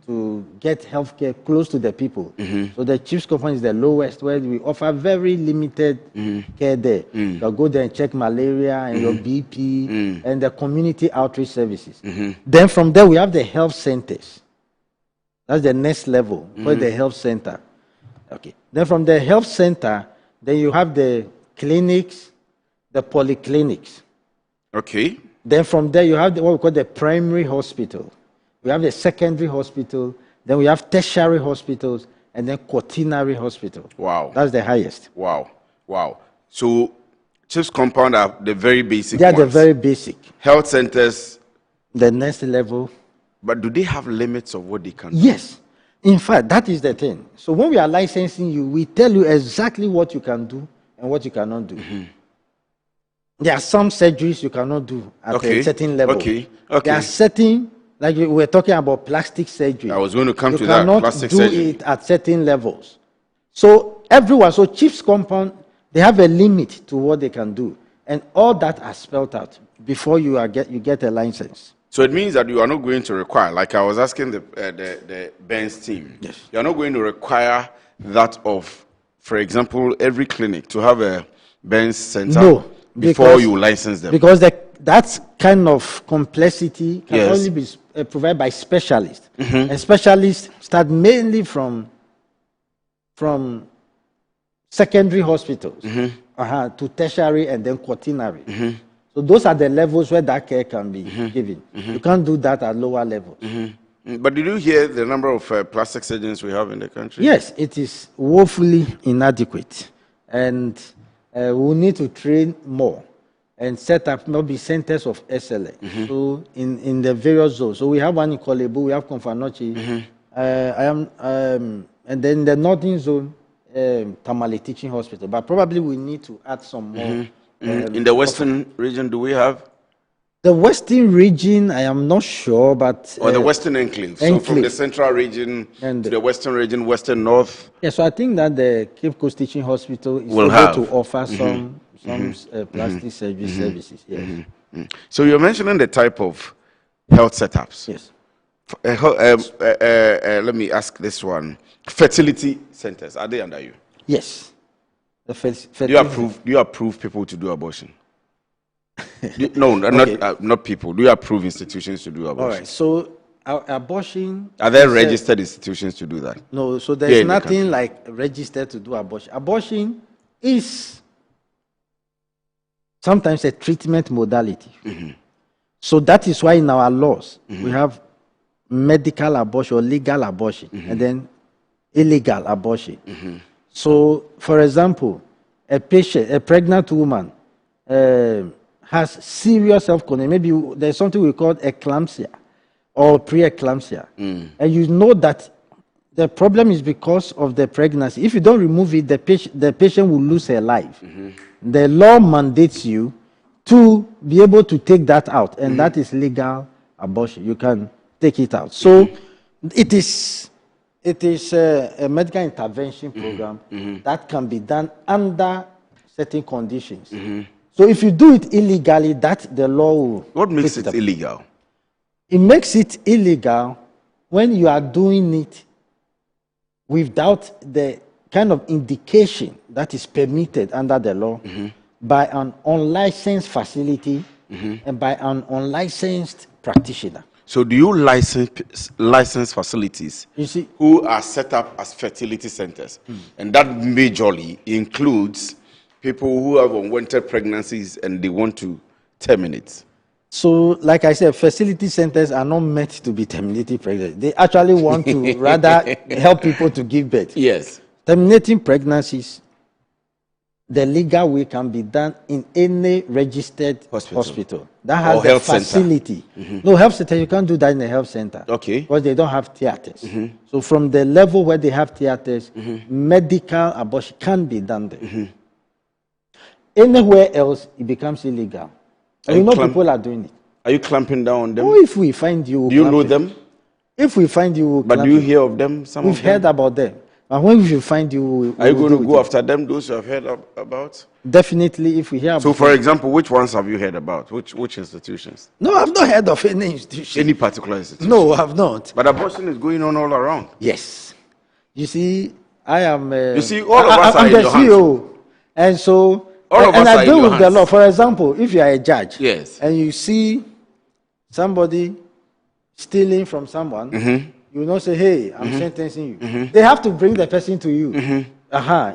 to get healthcare close to the people. So the Chiefs Compound is the lowest, where we offer very limited care there. You go there and check malaria and your BP and the community outreach services. Then from there, we have the health centers. That's the next level, where the health center. Okay. Then from the health center, then you have the clinics, the polyclinics. Okay. Then from there, you have what we call the primary hospital. We have the secondary hospital. Then we have tertiary hospitals, and then quaternary hospital. Wow. That's the highest. Wow. Wow. So Chiefs Compound are the very basic They are ones. the very basic. Health centers. The next level. But do they have limits of what they can do? Yes. In fact, that is the thing. So when we are licensing you, we tell you exactly what you can do and what you cannot do. There are some surgeries you cannot do at a certain level. Okay. There are certain, like we were talking about plastic surgery. I was going to come you to that, cannot plastic do surgery. it at certain levels. So everyone, so Chiefs Compound, they have a limit to what they can do. And all that are spelled out before you get a license. So it means that you are not going to require, like I was asking the Ben's team, you are not going to require that of, for example, every clinic to have a Ben's center before you license them. Because that kind of complexity can only be provided by specialists. And specialists start mainly from secondary hospitals to tertiary and then quaternary. So those are the levels where that care can be given. You can't do that at lower levels. But did you hear the number of plastic surgeons we have in the country? Yes, it is woefully inadequate. And we need to train more and set up maybe centers of excellence. So in the various zones. So we have one in Kolebu, we have Konfanochi. And then the northern zone, Tamale Teaching Hospital. But probably we need to add some more. In the western region, do we have? The western region, I am not sure, but... Or the western enclave. So from the central region to the western region, western north. Yeah, so I think that the Cape Coast Teaching Hospital is will able to offer some plastic surgery services. Yes. So you're mentioning the type of health setups. Yes. Let me ask this one. Fertility centers, are they under you? Yes. Do you approve people to do abortion? Not people. Do you approve institutions to do abortion? All right. So abortion. Are there registered institutions to do that? No. So there's nothing like registered to do abortion. Abortion is sometimes a treatment modality. So that is why in our laws we have medical abortion or legal abortion, and then illegal abortion. So, for example, a pregnant woman has serious health condition. Maybe there's something we call eclampsia or pre-eclampsia. And you know that the problem is because of the pregnancy. If you don't remove it, the patient will lose her life. The law mandates you to be able to take that out, and that is legal abortion. You can take it out. So it is a medical intervention program that can be done under certain conditions. So if you do it illegally, that the law will... What makes it illegal? It makes it illegal when you are doing it without the kind of indication that is permitted under the law by an unlicensed facility and by an unlicensed practitioner. So do you license facilities who are set up as fertility centers? And that majorly includes people who have unwanted pregnancies and they want to terminate. So, like I said, facility centers are not meant to be terminating pregnancy. They actually want to rather help people to give birth. Yes. Terminating pregnancies, the legal way can be done in any registered hospital that has the facility. No, health center, you can't do that in a health center. Okay. Because they don't have theaters. So from the level where they have theaters, medical abortion can be done there. Anywhere else, it becomes illegal. And you know people are doing it. Are you clamping down on them? Oh, if we find you... Do you know them? If we find you... But do you hear of them? We've heard about them. But when we find you, are you going to go after them, those you have heard about? Definitely, if we hear about. So, for example, which ones have you heard about? Which institutions? No, I've not heard of any institution. Any particular institution? No, I've not. But abortion is going on all around. Yes. You see, I am. You see, all of us are in your hands. I'm the CEO, and so all of us I are deal in your with the hands. law. For example, if you are a judge, yes, and you see somebody stealing from someone, you will not say, "Hey, I'm sentencing you." They have to bring the person to you,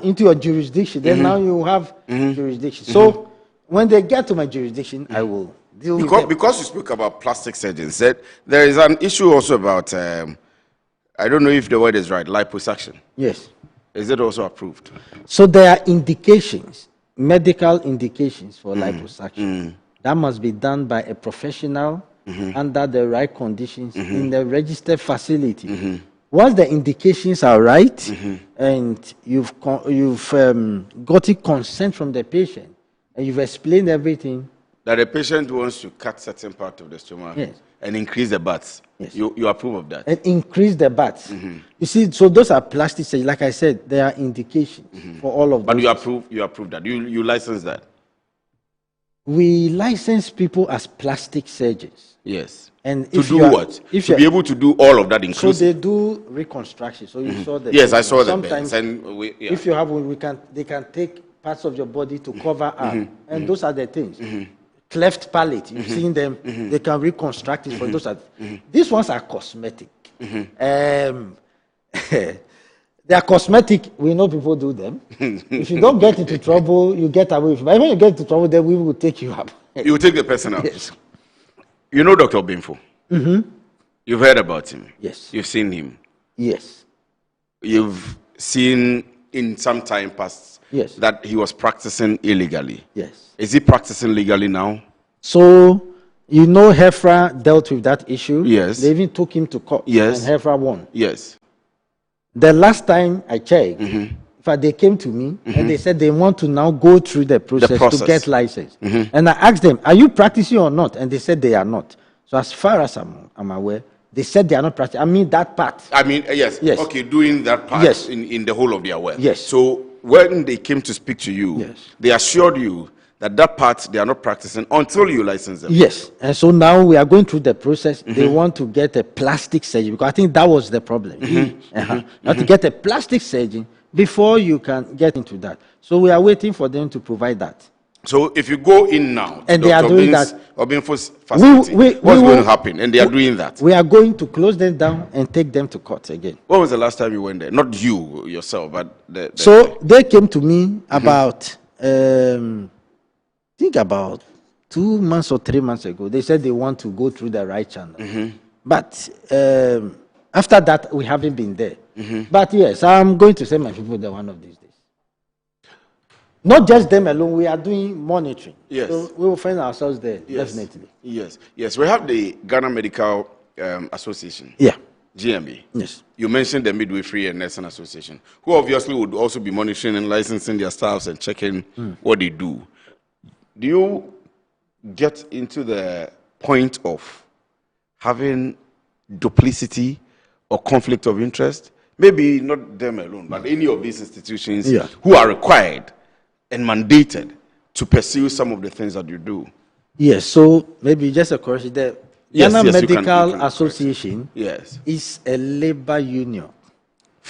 into your jurisdiction. Then now you have jurisdiction. So when they get to my jurisdiction, I will deal with them. Because you spoke about plastic surgeons, there is an issue also about. I don't know if the word is right. Liposuction. Yes. Is it also approved? So there are indications, medical indications for liposuction. That must be done by a professional under the right conditions in the registered facility. Once the indications are right and you've gotten consent from the patient and you've explained everything. That the patient wants to cut certain part of the stomach and increase the butts. Yes. You approve of that? And increase the butts. You see, so those are plastic surgery. Like I said, there are indications for all of them. But you approve that? You license that? We license people as plastic surgeons. Yes. And to do what? To be able to do all of that inclusive? So they do reconstruction. So you saw the yes, I saw that. Sometimes, if you have one, they can take parts of your body to cover up. And those are the things. Cleft palate, you've seen them, they can reconstruct it for those. These ones are cosmetic. They are cosmetic, we know people do them. If you don't get into trouble, you get away with it. But when you get into trouble, then we will take you up. You will take the person out? Yes. You know Dr. Binfo? You've heard about him? Yes. You've seen him? Yes. You've seen in some time past that he was practicing illegally? Yes. Is he practicing legally now? So, you know Hefra dealt with that issue? Yes. They even took him to court. Yes. And Hefra won. Yes. The last time I checked, in fact, they came to me and they said they want to now go through the process. To get license. And I asked them, are you practicing or not? And they said they are not. So as far as I'm aware, they said they are not practicing. I mean that part. I mean, yes. Okay, doing that part in the whole of their work. Yes. So when they came to speak to you, they assured you that part they are not practicing until you license them. Yes. And so now we are going through the process. They want to get a plastic surgeon because I think that was the problem. You have to get a plastic surgeon before you can get into that. So we are waiting for them to provide that. So if you go in now, and they are doing that, Obinfo's facility, what's going to happen? And they are doing that. We are going to close them down and take them to court again. When was the last time you went there? Not you yourself, but so they came to me about, I think about 2 months or 3 months ago. They said they want to go through the right channel. But after that, we haven't been there. But yes, I'm going to send my people there one of these days. Not just them alone, we are doing monitoring. Yes. So we will find ourselves there, definitely. Yes. Yes, we have the Ghana Medical Association. Yeah. GMA. Yes. You mentioned the Midwifery and Nursing Association, who obviously would also be monitoring and licensing their staffs and checking what they do. Do you get into the point of having duplicity or conflict of interest? Maybe not them alone, but any of these institutions who are required and mandated to pursue some of the things that you do. Yes, so maybe just a correction there. Ghana Medical Association is a labor union.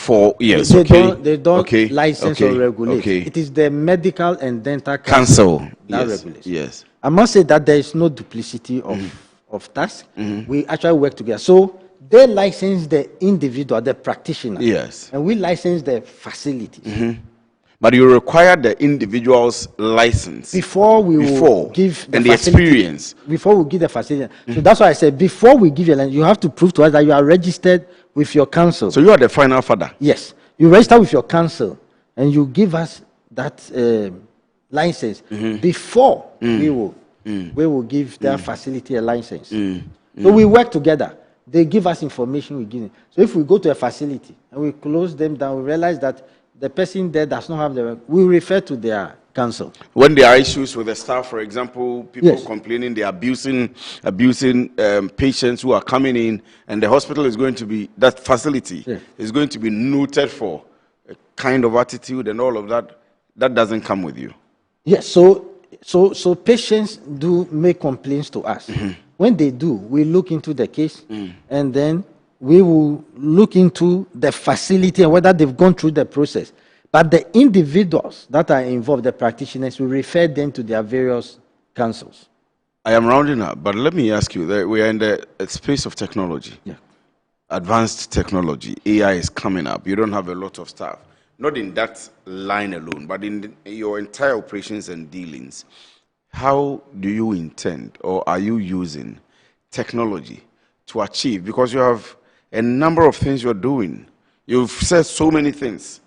They don't license or regulate. It is the Medical and Dental Council that regulates. Yes. I must say that there is no duplicity of tasks. We actually work together. So they license the individual, the practitioner. Yes. And we license the facilities. But you require the individual's license before we will give the experience. Before we give the facility. So that's why I said before we give you a license, you have to prove to us that you are registered with your council. So you are the final father? Yes. You register with your council and you give us that license before we will give their facility a license. So we work together. They give us information, we give them. So if we go to a facility and we close them down, we realize that the person there does not have the, we refer to their council. When there are issues with the staff, for example, people complaining they're abusing patients who are coming in, and the hospital is going to be, that facility is going to be noted for kind of attitude and all of that, that doesn't come with you. Yes, so patients do make complaints to us. When they do, we look into the case, and then we will look into the facility and whether they've gone through the process. But the individuals that are involved, the practitioners, we refer them to their various councils. I am rounding up, but let me ask you, that we are in the space of technology. Yeah. Advanced technology, AI is coming up. You don't have a lot of staff. Not in that line alone, but in your entire operations and dealings. How do you intend, or are you using technology to achieve? Because you have a number of things you're doing. You've said so many things.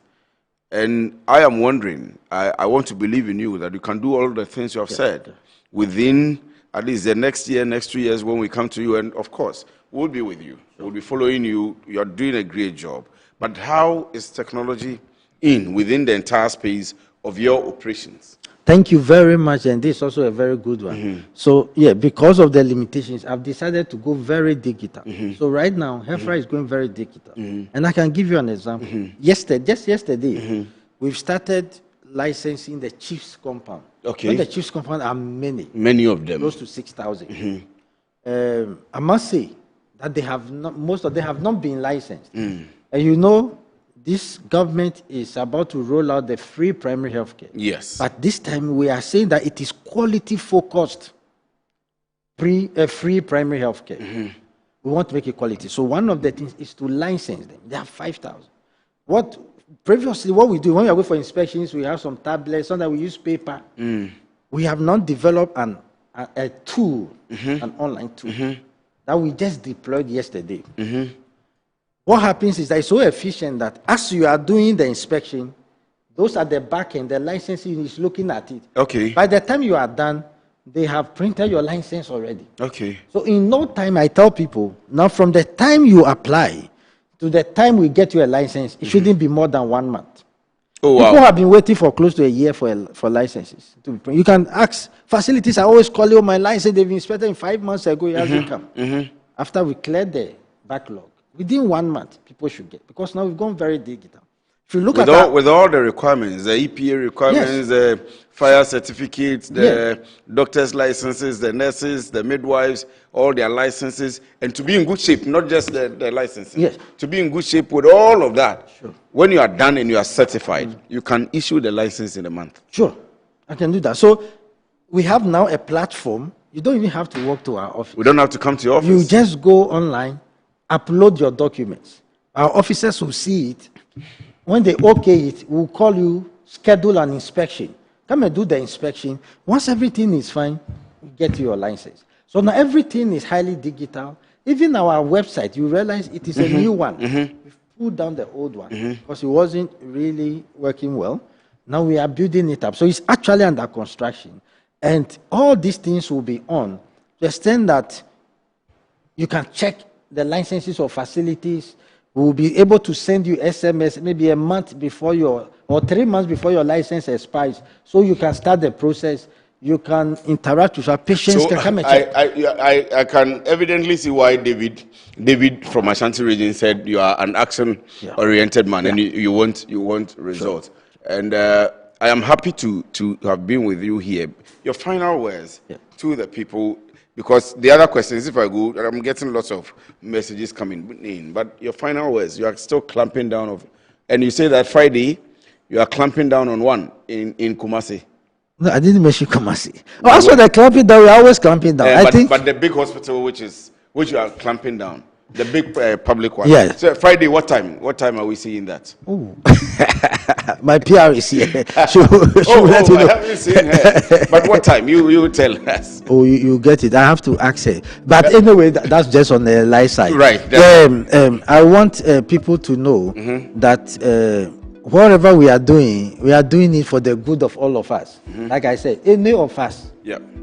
And I am wondering, I want to believe in you that you can do all the things you have said within at least the next year, next 2 years when we come to you. And of course, we'll be with you. We'll be following you. You're doing a great job. But how is technology within the entire space of your operations? Thank you very much, and this is also a very good one. So, yeah, because of the limitations, I've decided to go very digital. So right now, Hefra is going very digital. And I can give you an example. Just yesterday, we've started licensing the chief's compound. Okay. When the chief's compound are many. Many of them. Close to 6,000. I must say that they have not, most of them have not been licensed. And you know, this government is about to roll out the free primary health care. Yes. But this time we are saying that it is quality-focused free primary health care. We want to make it quality. So one of the things is to license them. There are 5,000. Previously, what we do, when we are going for inspections, we have some tablets, sometimes we use paper. We have not developed a tool, an online tool, that we just deployed yesterday. What happens is that it's so efficient that as you are doing the inspection, those at the back end, the licensing is looking at it. Okay. By the time you are done, they have printed your license already. Okay. So in no time, I tell people, now from the time you apply to the time we get you a license, it shouldn't be more than 1 month. Oh, wow. People have been waiting for close to a year for licenses. You can ask, facilities are always calling, oh, my license, they've been inspected in 5 months ago, it hasn't come. After we cleared the backlog, within 1 month, people should get, because now we've gone very digital. If you look with all the requirements, the EPA requirements, the fire certificates, the doctors' licenses, the nurses, the midwives, all their licenses, and to be in good shape, not just the licensing. Yes. To be in good shape with all of that. Sure. When you are done and you are certified, you can issue the license in a month. Sure, I can do that. So we have now a platform. You don't even have to walk to our office. We don't have to come to your office. You just go online, upload your documents. Our officers will see it. When they okay it, we'll call you, schedule an inspection. Come and do the inspection. Once everything is fine, we get you your license. So now everything is highly digital. Even our website, you realize it is a new one. We've pulled down the old one because it wasn't really working well. Now we are building it up. So it's actually under construction. And all these things will be on to the extent that you can check the licenses of facilities. We will be able to send you SMS maybe a month before or 3 months before your license expires, so you can start the process. You can interact with our patients. So can come and check. I can evidently see why David from Ashanti region said you are an action-oriented man and you want results. Sure. And I am happy to have been with you here. Your final words to the people. Because the other question is, if I go, I'm getting lots of messages coming in, but your final words, you are still clamping down and you say that Friday, you are clamping down on one in Kumasi. No, I didn't mention Kumasi. Also, the clamping down, we're always clamping down. But the big hospital, which you are clamping down, the big public one. Yeah. So Friday, what time? What time are we seeing that? Oh. My PR is here. She let you know. I haven't seen her. But what time? You tell us. Oh, you get it. I have to ask her. But anyway, that's just on the light side. Right. I want people to know that whatever we are doing it for the good of all of us. Like I said, any of us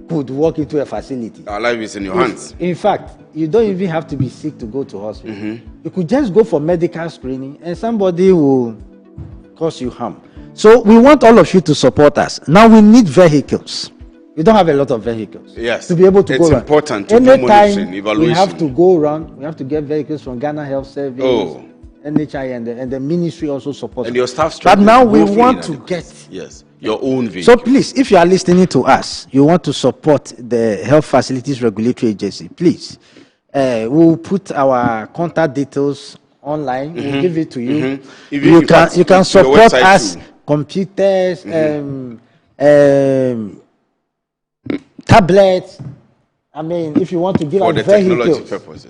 could walk into a facility. Our life is in your hands. In fact, you don't even have to be sick to go to hospital. You could just go for medical screening and somebody will cause you harm. So we want all of you to support us. Now we need vehicles. We don't have a lot of vehicles. Yes. To be able to go around. It's important to do anytime monitoring, evaluation. we have to go around, we have to get vehicles from Ghana Health Service. NHI and the ministry also supports. And your staff. But now we want to get your own vehicle. So please, if you are listening to us, you want to support the Health Facilities Regulatory Agency, please. We'll put our contact details online. We'll give it to you. You can support us. Too. Computers, tablets. I mean, if you want to give us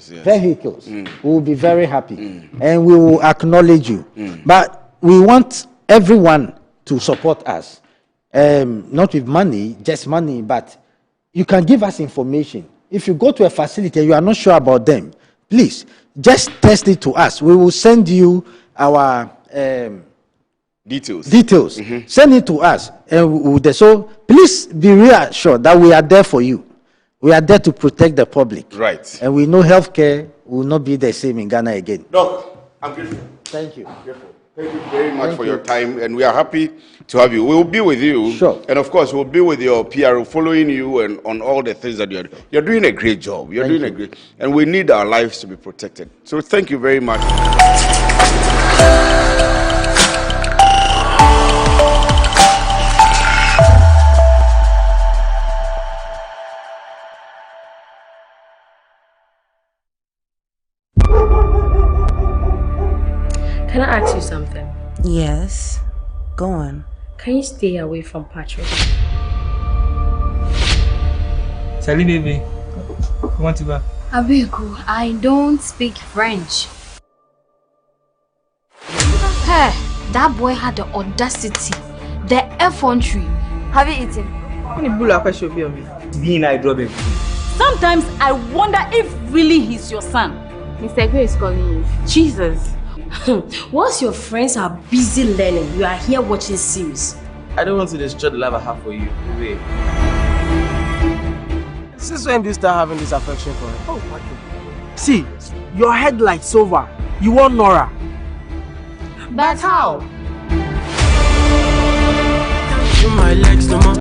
vehicles, we will be very happy, and we will acknowledge you. But we want everyone to support us, not with money, just money, but you can give us information. If you go to a facility and you are not sure about them, please just text it to us. We will send you our details. Send it to us, and so please be reassured that we are there for you. We are there to protect the public. Right. And we know healthcare will not be the same in Ghana again. Doc, I'm grateful. Thank you. Thank you very much for your time, and we are happy to have you. We will be with you. Sure. And of course, we'll be with your PRO, following you and on all the things that you're doing. You're doing a great job. You're doing a great, and we need our lives to be protected. So thank you very much. Can I ask you something? Yes. Go on. Can you stay away from Patrick? Sally, baby. You want to go? Abiku, I don't speak French. Hey, that boy had the audacity, the effrontery. Have you eaten? Sometimes I wonder if really he's your son. Mr. Gray is calling you. Jesus. Whilst your friends are busy learning, you are here watching series. I don't want to destroy the love I have for you. Wait. Since when do you start having this affection for her? Oh, Patrick. See, your head like silver. You want Nora. But how? My legs no more.